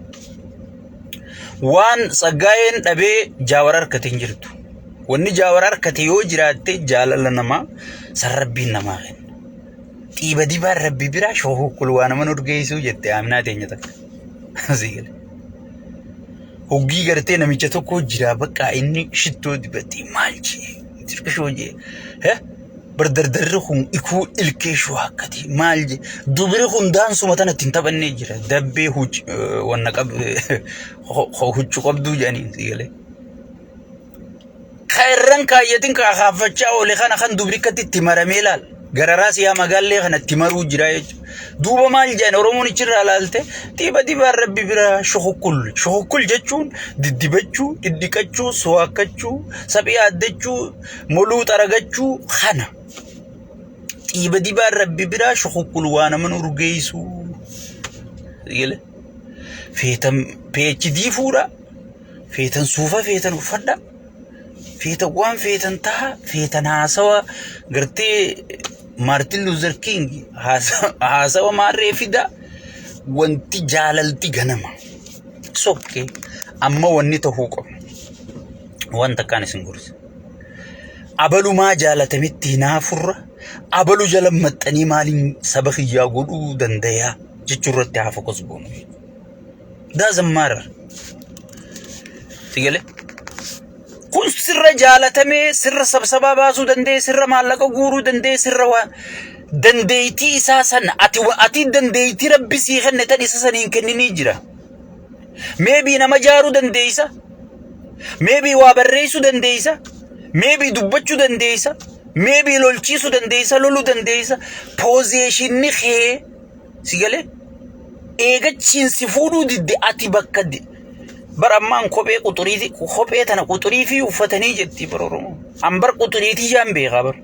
وان زجاين دبه جاورار كتنجرتو واني جاورار كتيو جراتي جالالنما سربين نماغن تيبا ديبا ربي برا شوهو كلوانا من ارگيسو جتي آمنا تينجا تك زيگل هوگي گرتي نميچه تو کو جرا بقا اني شتو ديبتي مالجي تركشو جي بردردر خون اكو الكيشو حقتي مالجي دوبري خون دانسو متنا تنتبني جرا دبي هوج ونقب هوج قبدو جاني زيگل خيرن كايتين كا خافتشا ولي خان خان دوبري كتي تمرميلال غرراس يا مغالي خنا تمرو جراي دوبا مال جان اورومون يچرا لالته تيبا ديبا ربي برا شوكل جچون دديبچو دديقچو سواكچو سبي ادچو مولو ترغچو خنا طيب دي بار ربي برا شخوكل وانا من أرجيسو يلا فيتم بيتش دي فورا فيتن سوفا فيتن فدا فيتن وان فيتن تا فيتن هاسوا قرتي مارتن لوزر كينج هاسوا ماري فدا وانتي جاللتي غنما سوكي أما واني تهوكم وانت كان سنغورس أبلو ما جالت متي نافر أبلو جلم متني مالين سبخي ياغودو دنديا جچورت يافقس بونو دا زمار تيجي كون سر جالتمي سر سبسبا باسو دندي سر مالك غورو دندي سر وان دنديتي اساسن اتي دنديتي ربي سيخن تدي سسنين كنني جرا maybe nama jaru dandeessa maybe waa barreessu dandeessa maybe dubbachuu dandeessa maybe lolchiisu dandeessa lolu dandeessa position ni khee sigale eegachin si fuudhu didde ati bakka baramman kophee quxuriiti kophee tana quxurii fi uffatanii jetti baroromo ambar quxuriiti jaan beeqa bar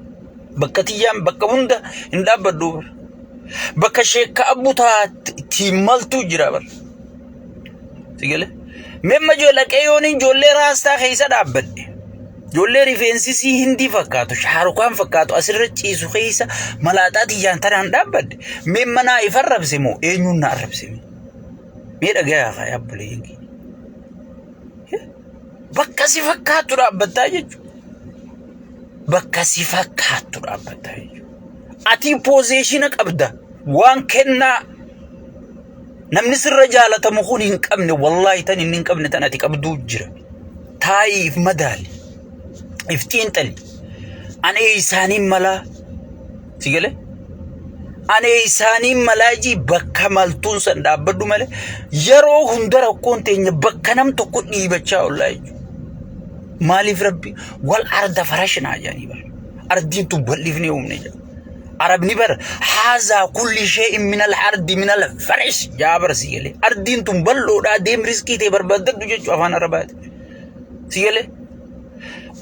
bakka tiyaan bakka hunda hin dhaabbadhu bar bakka sheekka abbutaa tiimaltu jira bar sigale memma jolla keeyoni jolle rasta khaysa dhabbadde jolle rifensi si hindi fakkaatu shaarukan fakkaatu asirra ciisu khaysa malaataati jaantaraan dhabbadde memma na ifarrabsimo eenyun na arrabsimo me dhagaa khayabuleengi bakka si fakkaatu dhabbadda jechu bakka si fakkaatu dhabbadda jechu ati position qabda waan kenna namni sirra jaalatamu kun hin qabne wallahi tan hin qabne tan ati qabdu jira taayif madali iftiin tali ane isaani mala sigale ane isaani malaji bakka maltun san dhaabaddu male yeroo hundara konteenya bakka nam tokko dhiibachaa wallahi maalif rabbi wal arda farashna jani bar ardin tu balifni umne عربني بر هذا كل شيء من الأرض من الفرش جابر سيله أرضين تنبلو دا ديم رزقي تبر بدر دوجة أفان عربات سيله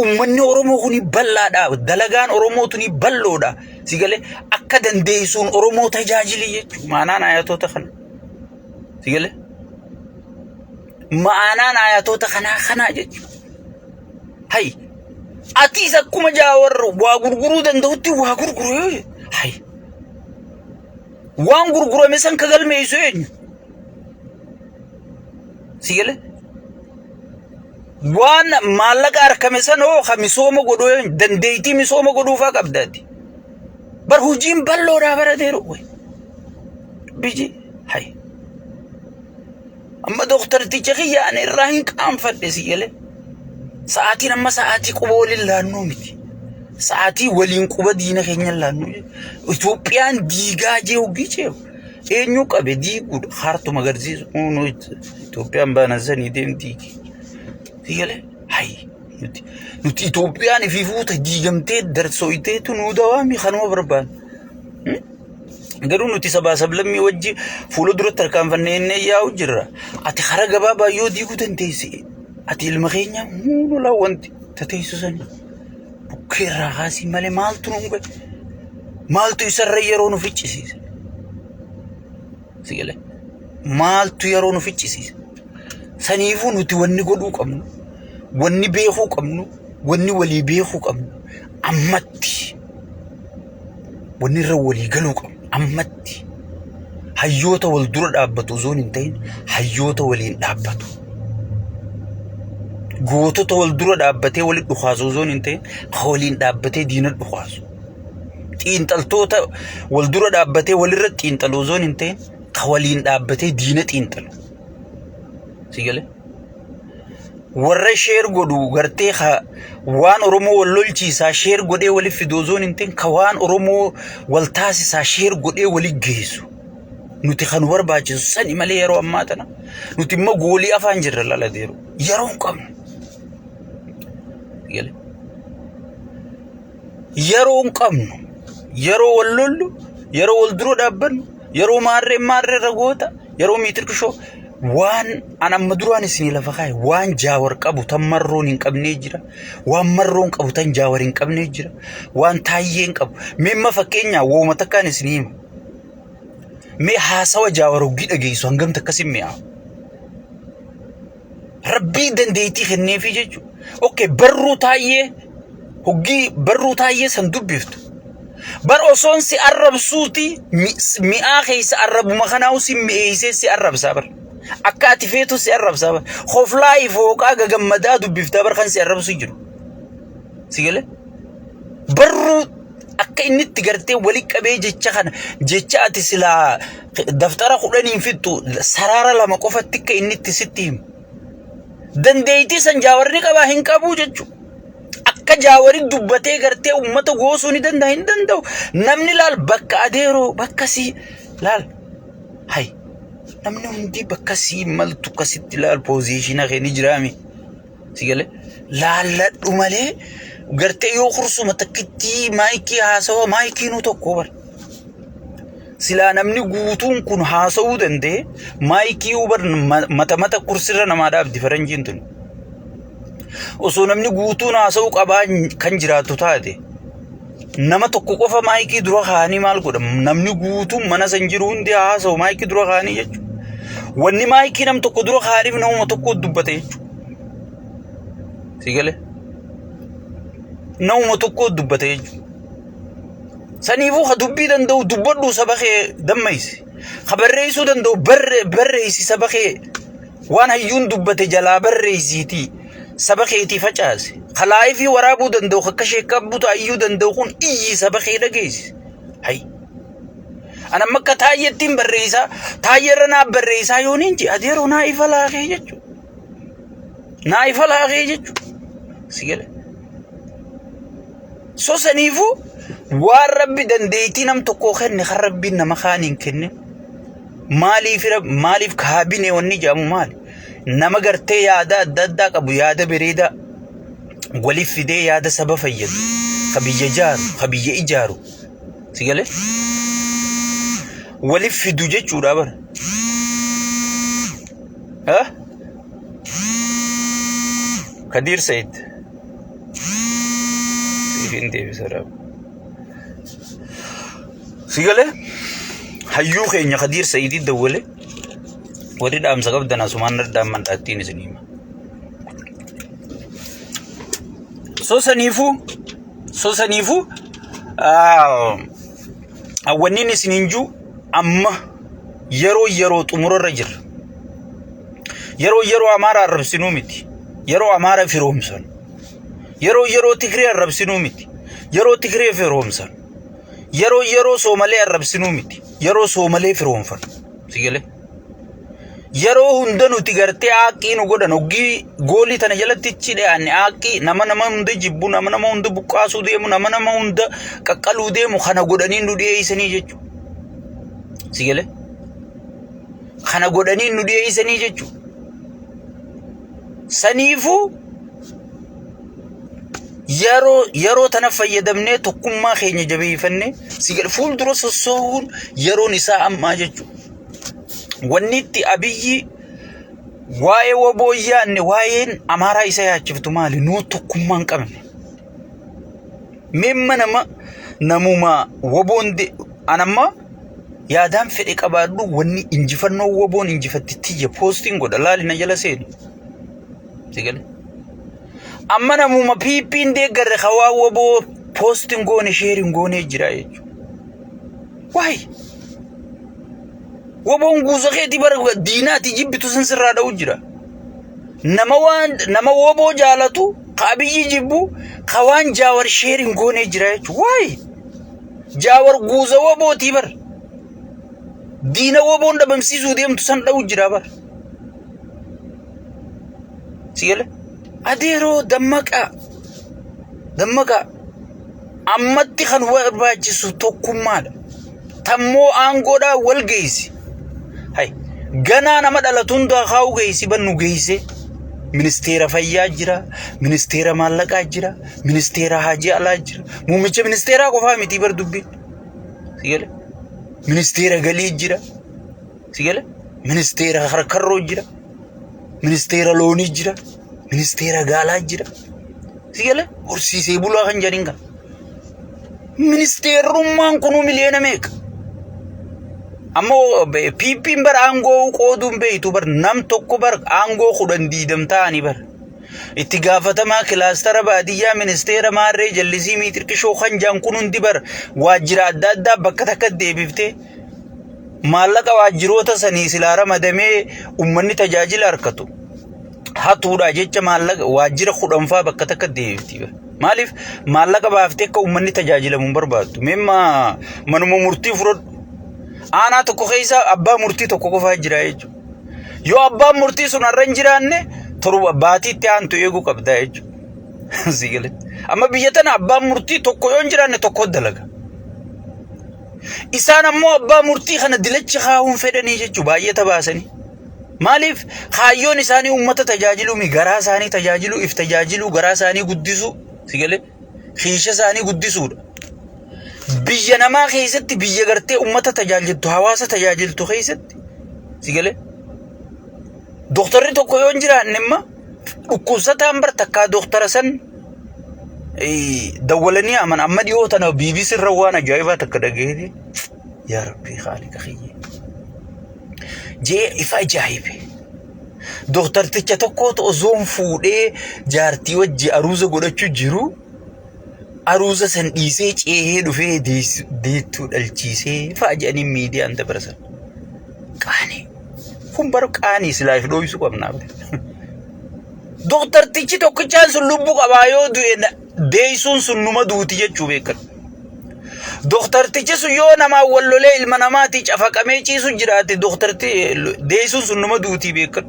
أمني أرومو كني بلا دا دلغان أرومو تني بلو دا سيله أكدن ديسون أرومو تجاجلي معنا ناياتو تخن سيله معنا ناياتو تخنا خنا جت هاي أتيسا كم جاور واغرغرو دندوتي واغرغرو هاي وان غرغرو مسان كغل ميسوين سيله وان مالك اركمسن او خمسوم غدو دنديتي مسوم غدو فقبداتي برهوجين بلو دا براديرو وي بيجي هاي اما دكتور تيجي يعني راهين كان فد سيله ساعتي لما ساعتي قبول الله نومتي ساعتي ولين قبدينا خينيا لانو إثيوبيان ديغا جيو جيو إنيو كبدي قد خارتو مغرزيز أونو إثيوبيان بانزاني ديم ديكي تيجي هاي نوتي إثيوبيان في فوتا ديغمتي درسويتي تنو دوامي خانوا بربان قالوا نوتي سبا سبلمي وجي فولو درو تركان فنين ياو جرا أتي خرق بابا يو ديغو تنتيسي أتي المغينيا مولو لا وانتي تتيسو سني بكيرا غاسي مالي مالتو نونغ مالتو يسر يرونو فيتشيسيس سيله مالتو يرونو فيتشيسيس سنيفو نوتي وني غدو قمنو وني بيخو قمنو وني ولي بيخو قمنو أمتي وني رولي غلو قمنو أمتي حيوتا والدور دابتو زون انتين حيوتا ولين دابتو قوتو تول درو دابتي ولي دخازو زون انتين خولين دابتي دين الدخازو تين تلتوتا والدرو دابتي ولي رد تين تلو زون انتين خولين دابتي دين تين تلو سيقالي ورّا شير قدو غرتي خا وان أرومو واللولشي سا شير قدي ولي فيدو زون انتين كوان أرومو والتاسي سا شير قدي ولي جيسو نوتي خانوار باجي ساني مالي يرو أماتنا نوتي ما قولي أفانجر لالا ديرو يرون قم يرون قم يرو واللولو يرو والدرو دابن يرو ماري رغوتا يرو ميتركشو waan ana maduraan isin lafa kaay waan jaawar qabu tan marroon hin qabnee jira waan marroon qabu tan jaawar hin qabnee jira waan taayyeen qabu memma fakkeenya wooma takkaan isin hima mee haasawa jaawar hogii dhageessu hangam takkasin mi'a rabbii dandeetii kenneefi jechu okay barruu taayyee san dubbiftu bar osoon si arrabsuuti mi'aa keessa arrabuma kanaa si mi'eessee si arrabsaa bar akka ati feetu si arrabsaa bar khoflaa ifooqaa gagammadaa dubbiftaa bar kan si arrabsu jiru si gale barruu akka inni itti gartee wali qabee jecha ati silaa daftara kudhaniin fixxu saraara lama qofatti akka inni itti sitti himu dandeetii san jaawarri qabaa hin qabuu jechuudha. Akka jaawari dubbatee gartee ummata goosuu ni danda'a hin danda'u namni laal bakka adeeroo bakka si laal hay namni hundi bakka si maltu kasitti laal posiishina keeni jiraami si gale laalladhu malee gartee yoo kursuma takkitti maayikii haasawa maayikii nu tokko bar silaa namni guutuun kun haasawuu danda'e maayikii ubar mata kursirra namaadhaaf diferenjiin tun osoo namni guutuun haasa'uu qabaa kan jiraatu taate nama tokko qofa maayikii dura kaanii maal godha namni guutuun mana san jiru hundi haasa'u maayikii dura kaanii jechuudha wanni maayikii nam tokko dura kaaniif namuma tokko dubbate jechuudha si gale namuma tokko dubbate jechuudha saniifuu ha dubbii danda'u dubbadhu saba kee dammaysi ha barreessuu danda'u barreessi saba kee waan hayyuun dubbate jalaa barreessiitii saba keetii facaase khalaayifi waraabuu danda'u akka sheekabbutu ayyuu danda'u kun iyyi saba kee dhageessi hay ana makka taayyeettiin barreessaa taayyerra naaf barreessaa yooniin ji adeeroo naa ifa laaqee jechuudha si gale so saniifuu waan rabbi dandeetii nam tokkoo kenne kan rabbiin nama kaaniin kenne maaliif kaabinee wanni jaamu maali nama gartee yaada adda addaa qabu yaada bareedaa waliif fidee yaada saba fayyadu kabiyya ijaaru si gale waliif fidu jechuudha bara ha Kadir Said ifin deebisara si gale hayyuu keenya Kadir Said dawwale wadi dhaamsa qabdana sumaan dhaaman dhaattiin isinima so saniifu awwannin isininju amma yeroo xumurarra jira yeroo amaara arrabsinuu miti yeroo amaara firoomsan yeroo tigree arrabsinuu miti yeroo tigree firoomsan yeroo soomalee arrabsinuu miti yeroo soomalee firoomfan sigale yeroo hunda nuti gartee aaqii nu godhan oggii goolii tana jalatti cidhaanne aaqii nama hunda jibbu nama hunda buqqaasuu deemu nama hunda qaqqaluu deemu kana godhanii nu dhiyeessanii jechuudha si gale kana godhanii nu dhiyeessanii jechuudha saniifuu yeroo tana fayyadamnee tokkummaa keenya jabeeffannee si gale fuuldura sossoohuun yeroon isaa ammaa jechuudha wannitti abiyyi waa'ee wabooyyaanne waa'een amaaraa isa yaachiftu maali nuu tokkummaan qabne memma namuma waboonde anamma yaadaan fedhe qabaadhu wanni injifannoo waboon injifattitiyya poostiin godha laali na jala seenu sigale amma namuma piippiin deeggarre hawaa waboo poostiin goone sheeriin goonee jira jechuudha waay wabon guuza keeti bara diinaati jibbitu san sirraa dha'u jira nama waboo jaalatu qaabiyyi jibbu qawaan jaawar sheeriin goonee jira jechuudha waay jaawar guuza wabooti bara diina waboon dhabamsiisuu deemtu san dha'u jira bara sigale adeeroo dammaqa ammatti kan barbaachisu tokkummaadha tammoo aangoodhaa wal geessi hay ganaa nama dhalatuun daakaawu geessi bannu geesse ministeera fayyaa jira ministeera maallaqaa jira ministeera hajii alaa jira muummicha ministeeraa qofaa miti bar dubbiin sigale ministeera galii jira sigale ministeera harkarroo jira, ministeera loonii jira, ministeera gaalaa jira. Sigale horsiisee bulaa kan jedhin kan. Ministeerummaan kunuu miliyoona meeqa? Ammoo PP'n bar aangoo qooduun beeytu bar nam tokko bar aangoo kudhan diidamtaani bar. Itti gaafatamaa kilaastara baadiyyaa ministeera maarree jallisii miitirqishoo kan jaan kun hundi bar waajjira adda addaa bakka takka deebiftee maallaqa waajjiroota sanii silaa ramadamee ummanni tajaajila harkatu. Hatuudha jecha maallaqa waajjira kudhanfaa bakka takka deebifti bar. Maaliif maallaqa baaftee akka ummanni tajaajilamuun barbaaddu. Memma manuma murtii fudhadhu. Aanaa tokko keessa abbaa murtii tokko qofaa jira jechuudha. Yoo abbaan murtii sun har'a hin jiraanne torba baatiitti aantu eeguu qabda jechuudha. Sigale. Amma biyya tana abbaan murtii tokko yoo hin jiraanne tokko dalaga. Isaan ammoo abbaa murtii kana dilachi kaa'uun fedhanii jechuudha baay'ee tabaasanii. Maaliif kaayyoon isaanii uummata tajaajiluu mi garaa isaanii tajaajiluu if tajaajiluu garaa isaanii guddisuu sigale xiisha isaanii guddisuudha. Biyya namaa keessatti biyya gartee uummata tajaajiltu hawaasa tajaajiltu keessatti sigale doktorri tokko yoo hin jiraanne imma dhukkubsataan bar takkaa doktara san dawwalanii aman amma dhiyoo tana BBC irra waan ajaa'ibaa takka dhaga'ee yaa rabbi khaliqa khiyye jee ifa ajaa'ibe doktorticha tokkootu ozoon fuudhee jaartii wajji aruuza godhachuu jiru. Aruuza san dhiisee ceehee dhufee deettuu dhalchiisee faajanii miidiyaan dabarsan. Qaanii. Kun bar qaanii silaafi dhooyisuu qabnaa. Doktortichi tokkichaan sun lubbuu qabaa yoo du'e deeysuun sun numa duuti jechuu beekan. Doktortichi sun yoo namaa wallolee ilma namaatii cafaqamee ciisu jiraate doktorti deeysuun sun numa duutii beekan.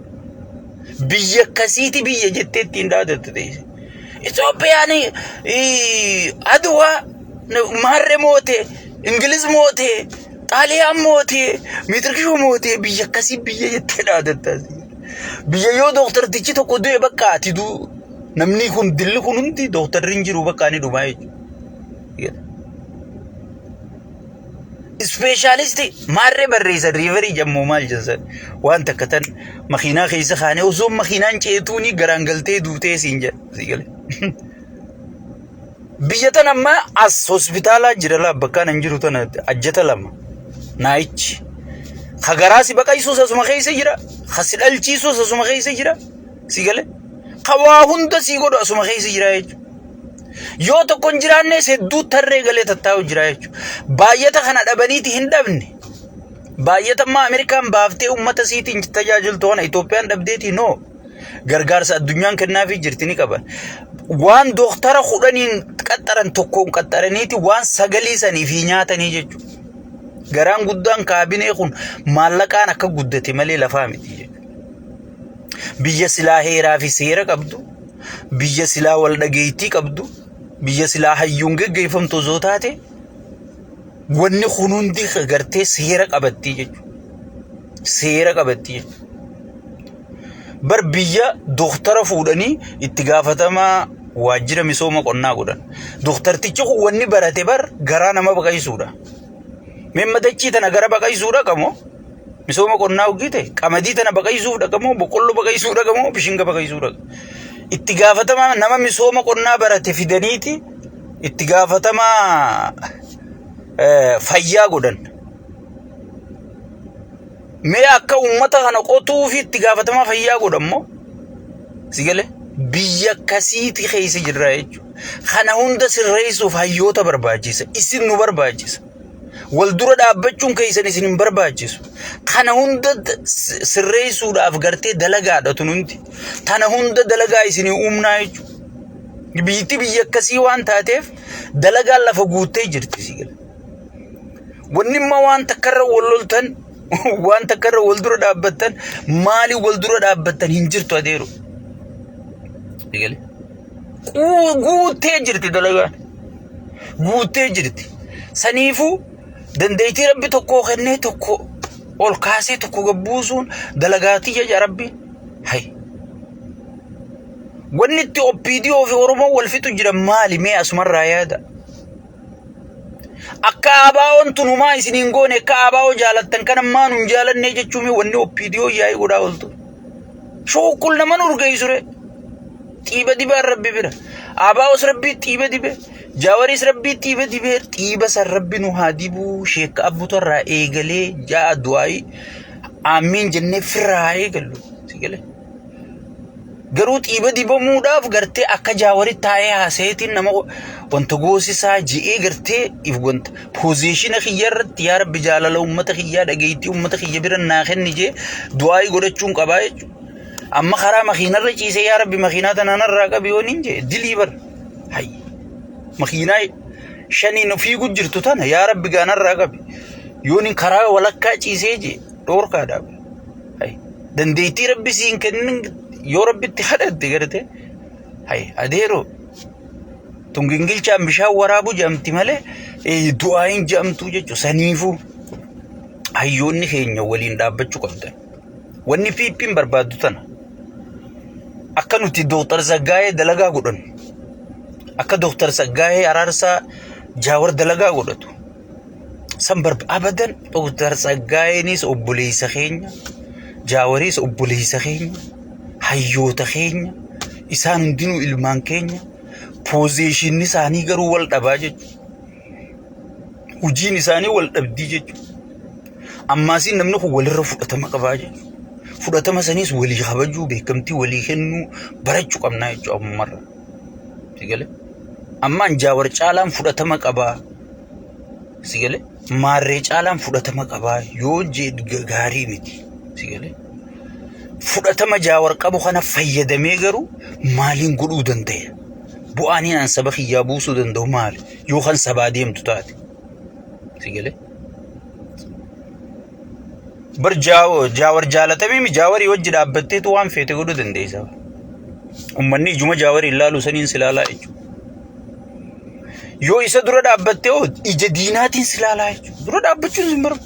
Biyya akkasiiti biyya jettee ittiin dhaadatte deeyse. Itoophiyaan Adwa maarree moote, Ingiliz moote, Xaaliyaan moote, miitirqishoo moote biyya akkasii biyya jettee dhaadatta. Biyya yoo doktortichi tokko du'e bakka ati duu namni kun dilli kun hundi doktorri hin jiru bakka ani dhumaa jechuudha. Ispeeshaalisti maarree barreessan riiverii jammoo maal jensan waan takka tan makiinaa keessa kaane osoo makiinaan ceetuuni garaan galtee duutee siin jedha. Biyya tan amma as hospitaalaa jira la bakkaan hin jiru tana ajjata lama naayichi khagaraasi baqaysuus asuma keessa jira khasi dhalchiisuus asuma keessa jira sigale khawaa hunda sii godhu asuma keessa jira jechuudha. Yoo tokko hin jiraanne sedduu tarree galee tattaa'u jira jechuudha. Baay'ata kana dhabaniiti hin dhabne. Baay'ata amma Ameerikaan baaftee uummata siitiin tajaajiltu kana Itoophiyaan dhabdeeti noo. Gargaarsa addunyaan kennaafii jirti ni qaban. Waan doktara kudhaniin qaxxaran tokkoon qaxxaraniiti waan sagalii sanii fi nyaatanii jechuudha. Garaan guddaan kaabinee kun maallaqaan akka guddate malee lafaa miti jechuudha. Biyya silaa heeraa fi seera qabdu. Biyya silaa wal dhageettii qabdu. Biyya silaa hayyuun geggeeffamtu osoo taate wanni kun hundi gartee seera qabatti jechuudha. Seera qabatti jechuudha. Bar biyya doktara fuudhanii itti gaafatamaa waajjira misooma qonnaa godhan. Doktartichi kun wanni barate bar garaa nama baqaysuudha. Memma dachii tana gara baqaysuudha qamoo misooma qonnaa ugite qamadii tana baqaysuudha qamoo boqqolloo baqaysuudha qamoo bishinga baqaysuudha. Itti gaafatamaa nama misooma qonnaa barate fidaniiti itti gaafatamaa fayyaa godhan. Mee akka uummata kana qotuu fi itti gaafatamaa fayyaa godhammoo sigale biyya akkasiiti keessa jirra jechuudha. Kana hunda sirreessuuf hayyoota barbaachisa. Isin nu barbaachisa. Wal dura dhaabbachuun keessan isin hin barbaachisu. Kana hunda sirreessuudhaaf gartee dalagaadha tunundi. Tana hunda dalagaa isin uumnaa jechuudha. Biyyatti biyya akkasii waan taateef dalagaan lafa guuttee jirti sigale. Wanni immoo waan takkarra wal loltan waan takkarra wal dura dhaabbattan maali wal dura dhaabbattan hin jirtu adeeru. Sigale. Guuttee jirti dalagaan. Guuttee jirti. Saniifuu dandeettii rabbi tokko kennee tokko ol kaasee tokko gabbuusuun dalagaatii ya rabbi. Hay. Wanni itti OPDO fi Oromoo wal fixu jira maali mee asumarraa yaada. akka abaawoon tunumaa isiniin goone akka abaawoo jaalattan kan ammaa nun jaalannee jechuun wanni oppiidiyoo yaa'ii godhaa ooltu shookkul nama nurgeessure xiiba dibaan rabbi bira abaawos rabbi xiiba dibe jaawaris rabbi xiiba dibe xiiba san rabbi nu haa dibuu sheekka abbuutarraa eegalee ja'a du'aayi amiin jennee firraa eegallu sigale garuu xiiba dibamuudhaaf gartee akka jaawari taa'ee haasayeetiin nama wanta goosisaa ji'ee gartee if wanta poozishina kiyya irratti yaa rabbi jaalala ummata kiyyaa dhageettii ummata kiyya bira naa kenni jee du'aayi godhachuun qabaa jechuudha. amma karaa makiinarra ciisee yaa rabbi makiinaa tanaanarraa qabi yooniin jee dilii bar hay makiinaa shaniin fiiguu jirtu tana yaa rabbi gaanarraa qabi yooniin karaa walakkaa ciisee jee dhoorkaadhaaf hay dandeettii rabbi siin kennin yoo rabbitti hadhatte garte hay adeero tungingilchaan bishaan waraabu jamti malee du'aayin jamtu jechuudha saniifuu hayyoonni keenya waliin dhaabbachuu qabdan wanni piippiin barbaaddu tana akka nuti Dr. Saggaayee dalagaa godhan akka Dr. Saggaayee Araarsaa Jaawar dalagaa godhatu san abadan Dr. Saggaayeenis obboleessa keenya Jaawaris obboleessa keenya hayyoota keenya isaan hundinuu ilmaan keenya poozishinni isaanii garuu wal dhabaa jechuudha hojiin isaanii wal dhabdii jechuudha ammaasiin namni kun walirra fudhatama qabaa jechuudha fudhatama sanis walii kabajuu beekamtii walii kennuu barachuu qabnaa jechuudha ammarra sigale ammaan Jaawar caalaan fudhatama qabaa sigale maarree caalaan fudhatama qabaa yoo jeed gaarii miti sigale fudhatama Jaawar qabu kana fayyadamee garuu maaliin godhuu danda'a bu'aaniin an saba kiyyaa buusuu danda'u maali yoo kan sabaa deemtu taate sigale bar Jaawar jaalatamee mi Jaawarii wajji dhaabbatteetu waan feete godhuu dandeessa ummanni ijuma Jaawarii ilaaluu saniin silaalaa jechuudha yoo isa dura dhaabbattee ija diinaatiin silaalaa jechuudha dura dhaabbachuun sin bara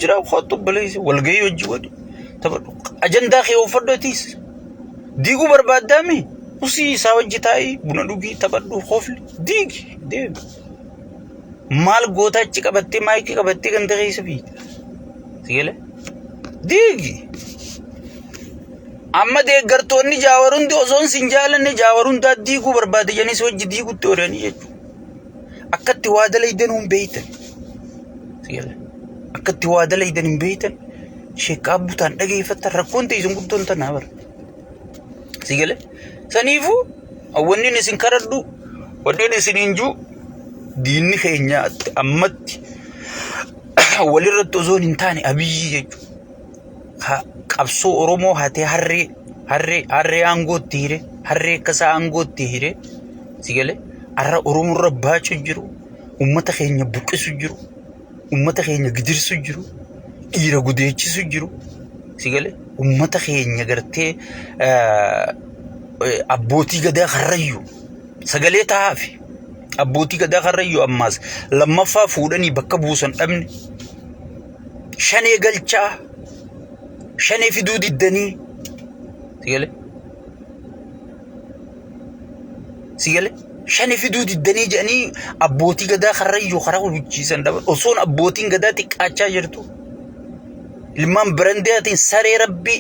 jira qoottu baleesse walgahii wajji godhi taphadhu ajandaa kee uffadhootiis diiguu barbaaddaami usii isaa wajji taa'ii buna dhugii taphadhu qofli diigi deemi maal gootaa achi qabattee maayikii qabattee ganda keessa fiita sigale diigi amma deeggartoonni Jaawar hundi osoon sin jaalanne Jaawar hundaa diiguu barbaade janis wajji diigutti oolanii jechuudha akkatti waa dalaydan hin beeytan sigale akkatti waa dalaydan hin beeytan sheekka abbuutaan dhageeffattan rakkoon ta'e isin guddoon tanaa bara sigale saniifuu awwannin isin karadhu wannin isin hinjuu diinni keenya ammatti walirratti osoon hin taane abiyyi jechuudha qabsoo Oromoo hatee harree aangootti hire harree akkasaa aangootti hire sigale arra Oromoo irra baachuu jiru ummata keenya buqqisu jiru ummata keenya gidirsu jiru dhiira gudeechisu jiru sigale ummata keenya gartee abbootii gadaa karrayyuu sagalee taa'aafi abbootii gadaa karrayyuu ammaas lammaffaa fuudhanii bakka buusan dhabne shanee galchaa shanee fiduu diddanii sigale shanee fiduu diddanii jedhanii abbootii gadaa karrayyuu karaa hubchiisan dhaban osoon abbootiin gadaa xiqqaachaa jirtu ilmaan birandeetiin saree rabbi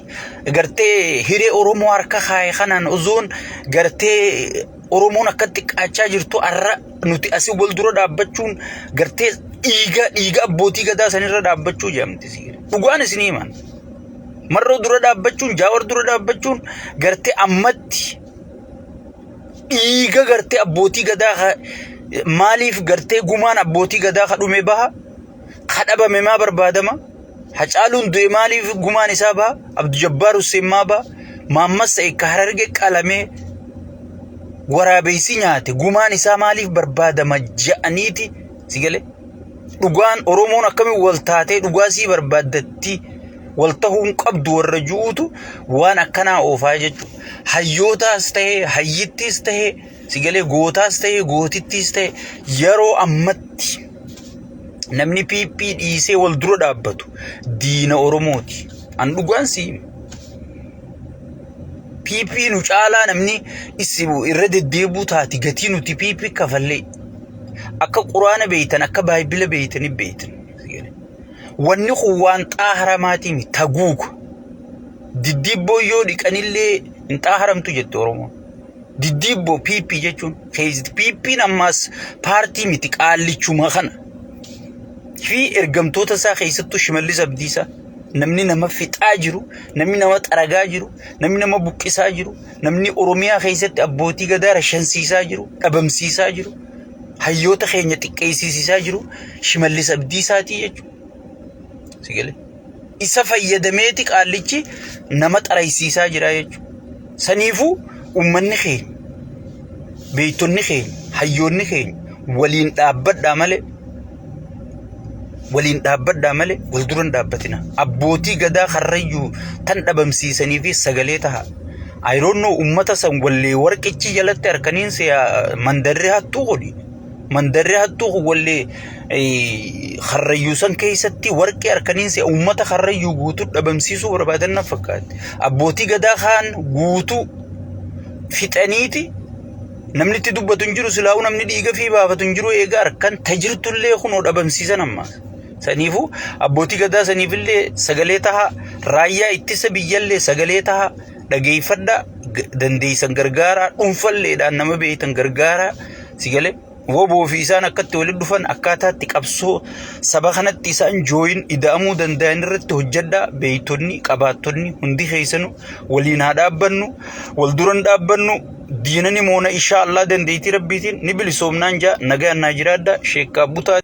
gartee hiree Oromoo harka kaayee kanaan osoon gartee Oromoon akka xiqqaachaa jirtu arra nuti asii wal dura dhaabbachuun gartee dhiiga abbootii gadaa sanirra dhaabbachuu jedhamti sigale dhugaan isinii himan marroo dura dhaabbachuun Jaawar dura dhaabbachuun gartee ammatti dhiiga gartee abbootii gadaa maaliif gartee gumaan abbootii gadaa kadhume baha kadhabame maa barbaadama Hacaaluun du'e maaliif gumaan isaa baha Abdu Jabbaar Hussein maa baha Maammas Eekka Hararge qalamee waraabeysi nyaate gumaan isaa maaliif barbaadama ja'aniiti sigale dhugaan Oromoon akkamiin wal taatee dhugaasii barbaaddatti wal ta'uun qabdu warra juutu waan akkanaa oofaa jechuudha hayyootaas ta'ee hayyittiis ta'ee sigale gootaas ta'ee gootittiis ta'ee yeroo ammatti namni piippii dhiisee wal dura dhaabbatu diina Oromooti an dhugaan si piippii nu caalaa namni irra deddeebuu taati gatii nuti piippii kafallee akka quraana beeytan akka baayibila beeytani beeytan wanni waan xaaharamaatii mi taguugu diddibboo yoo dhiqanillee hin xaaharamtu jette Oromoo diddibboo piippii jechuun keessi piippiin ammaas paartii miti qaallichuma kana fi ergamtoota isaa keessattuu Shimallis Abdiisaa namni nama fixaa jiru namni nama xaragaa jiru namni nama buqqisaa jiru namni Oromiyaa keessatti abbootii gadaa rashansiisaa jiru dhabamsiisaa jiru hayyoota keenya xiqqeessiisaa jiru Shimallis Abdiisaatii jechuudha sigale isa fayyadameeti qaallichi nama xaraysiisaa jira jechuudha saniifuu ummanni keenya beeytonni keenya hayyoonni keenya waliin dhaabbadhaa malee wal duran dhaabbatina abbootii gadaa karrayyuu tan dhabamsiisanii fi sagalee taha I don't know ummata san wallee warqichi jalatti harkaniin siya mandarri hattuu godhi mandarri hattuu wallee karrayyuu san keessatti warqi harkaniin siya ummata karrayyuu guutuu dhabamsiisuu barbaadan na fakkaate abbootii gadaa kaan guutuu fixaniiti namni itti dubbatu hin jiru silaa'u namni dhiiga fi baafatu hin jiru eegaa harkan tajirtullee kunoo dhabamsiisan ammaas saniifu abbootii gadaa saniifillee sagalee taha raayyaa ittisa biyyallee sagalee taha dhageeffadha dandeeysan gargaaraa dhuunfalleedhaan nama beeytan gargaaraa sigale woboo fi isaan akkatti walitti dhufan akkaataatti qabsoo saba kanatti isaan jooyin ida'amuu danda'an irratti hojjedhaa beeytonni qabaattonni hundi keessanu waliin haa dhaabbannu wal duran dhaabbannu diinani moona insha Allah dandeeytii rabbiitiin ni bilisoomnaan jaa nagaan naa jiraadha sheekkaa butaa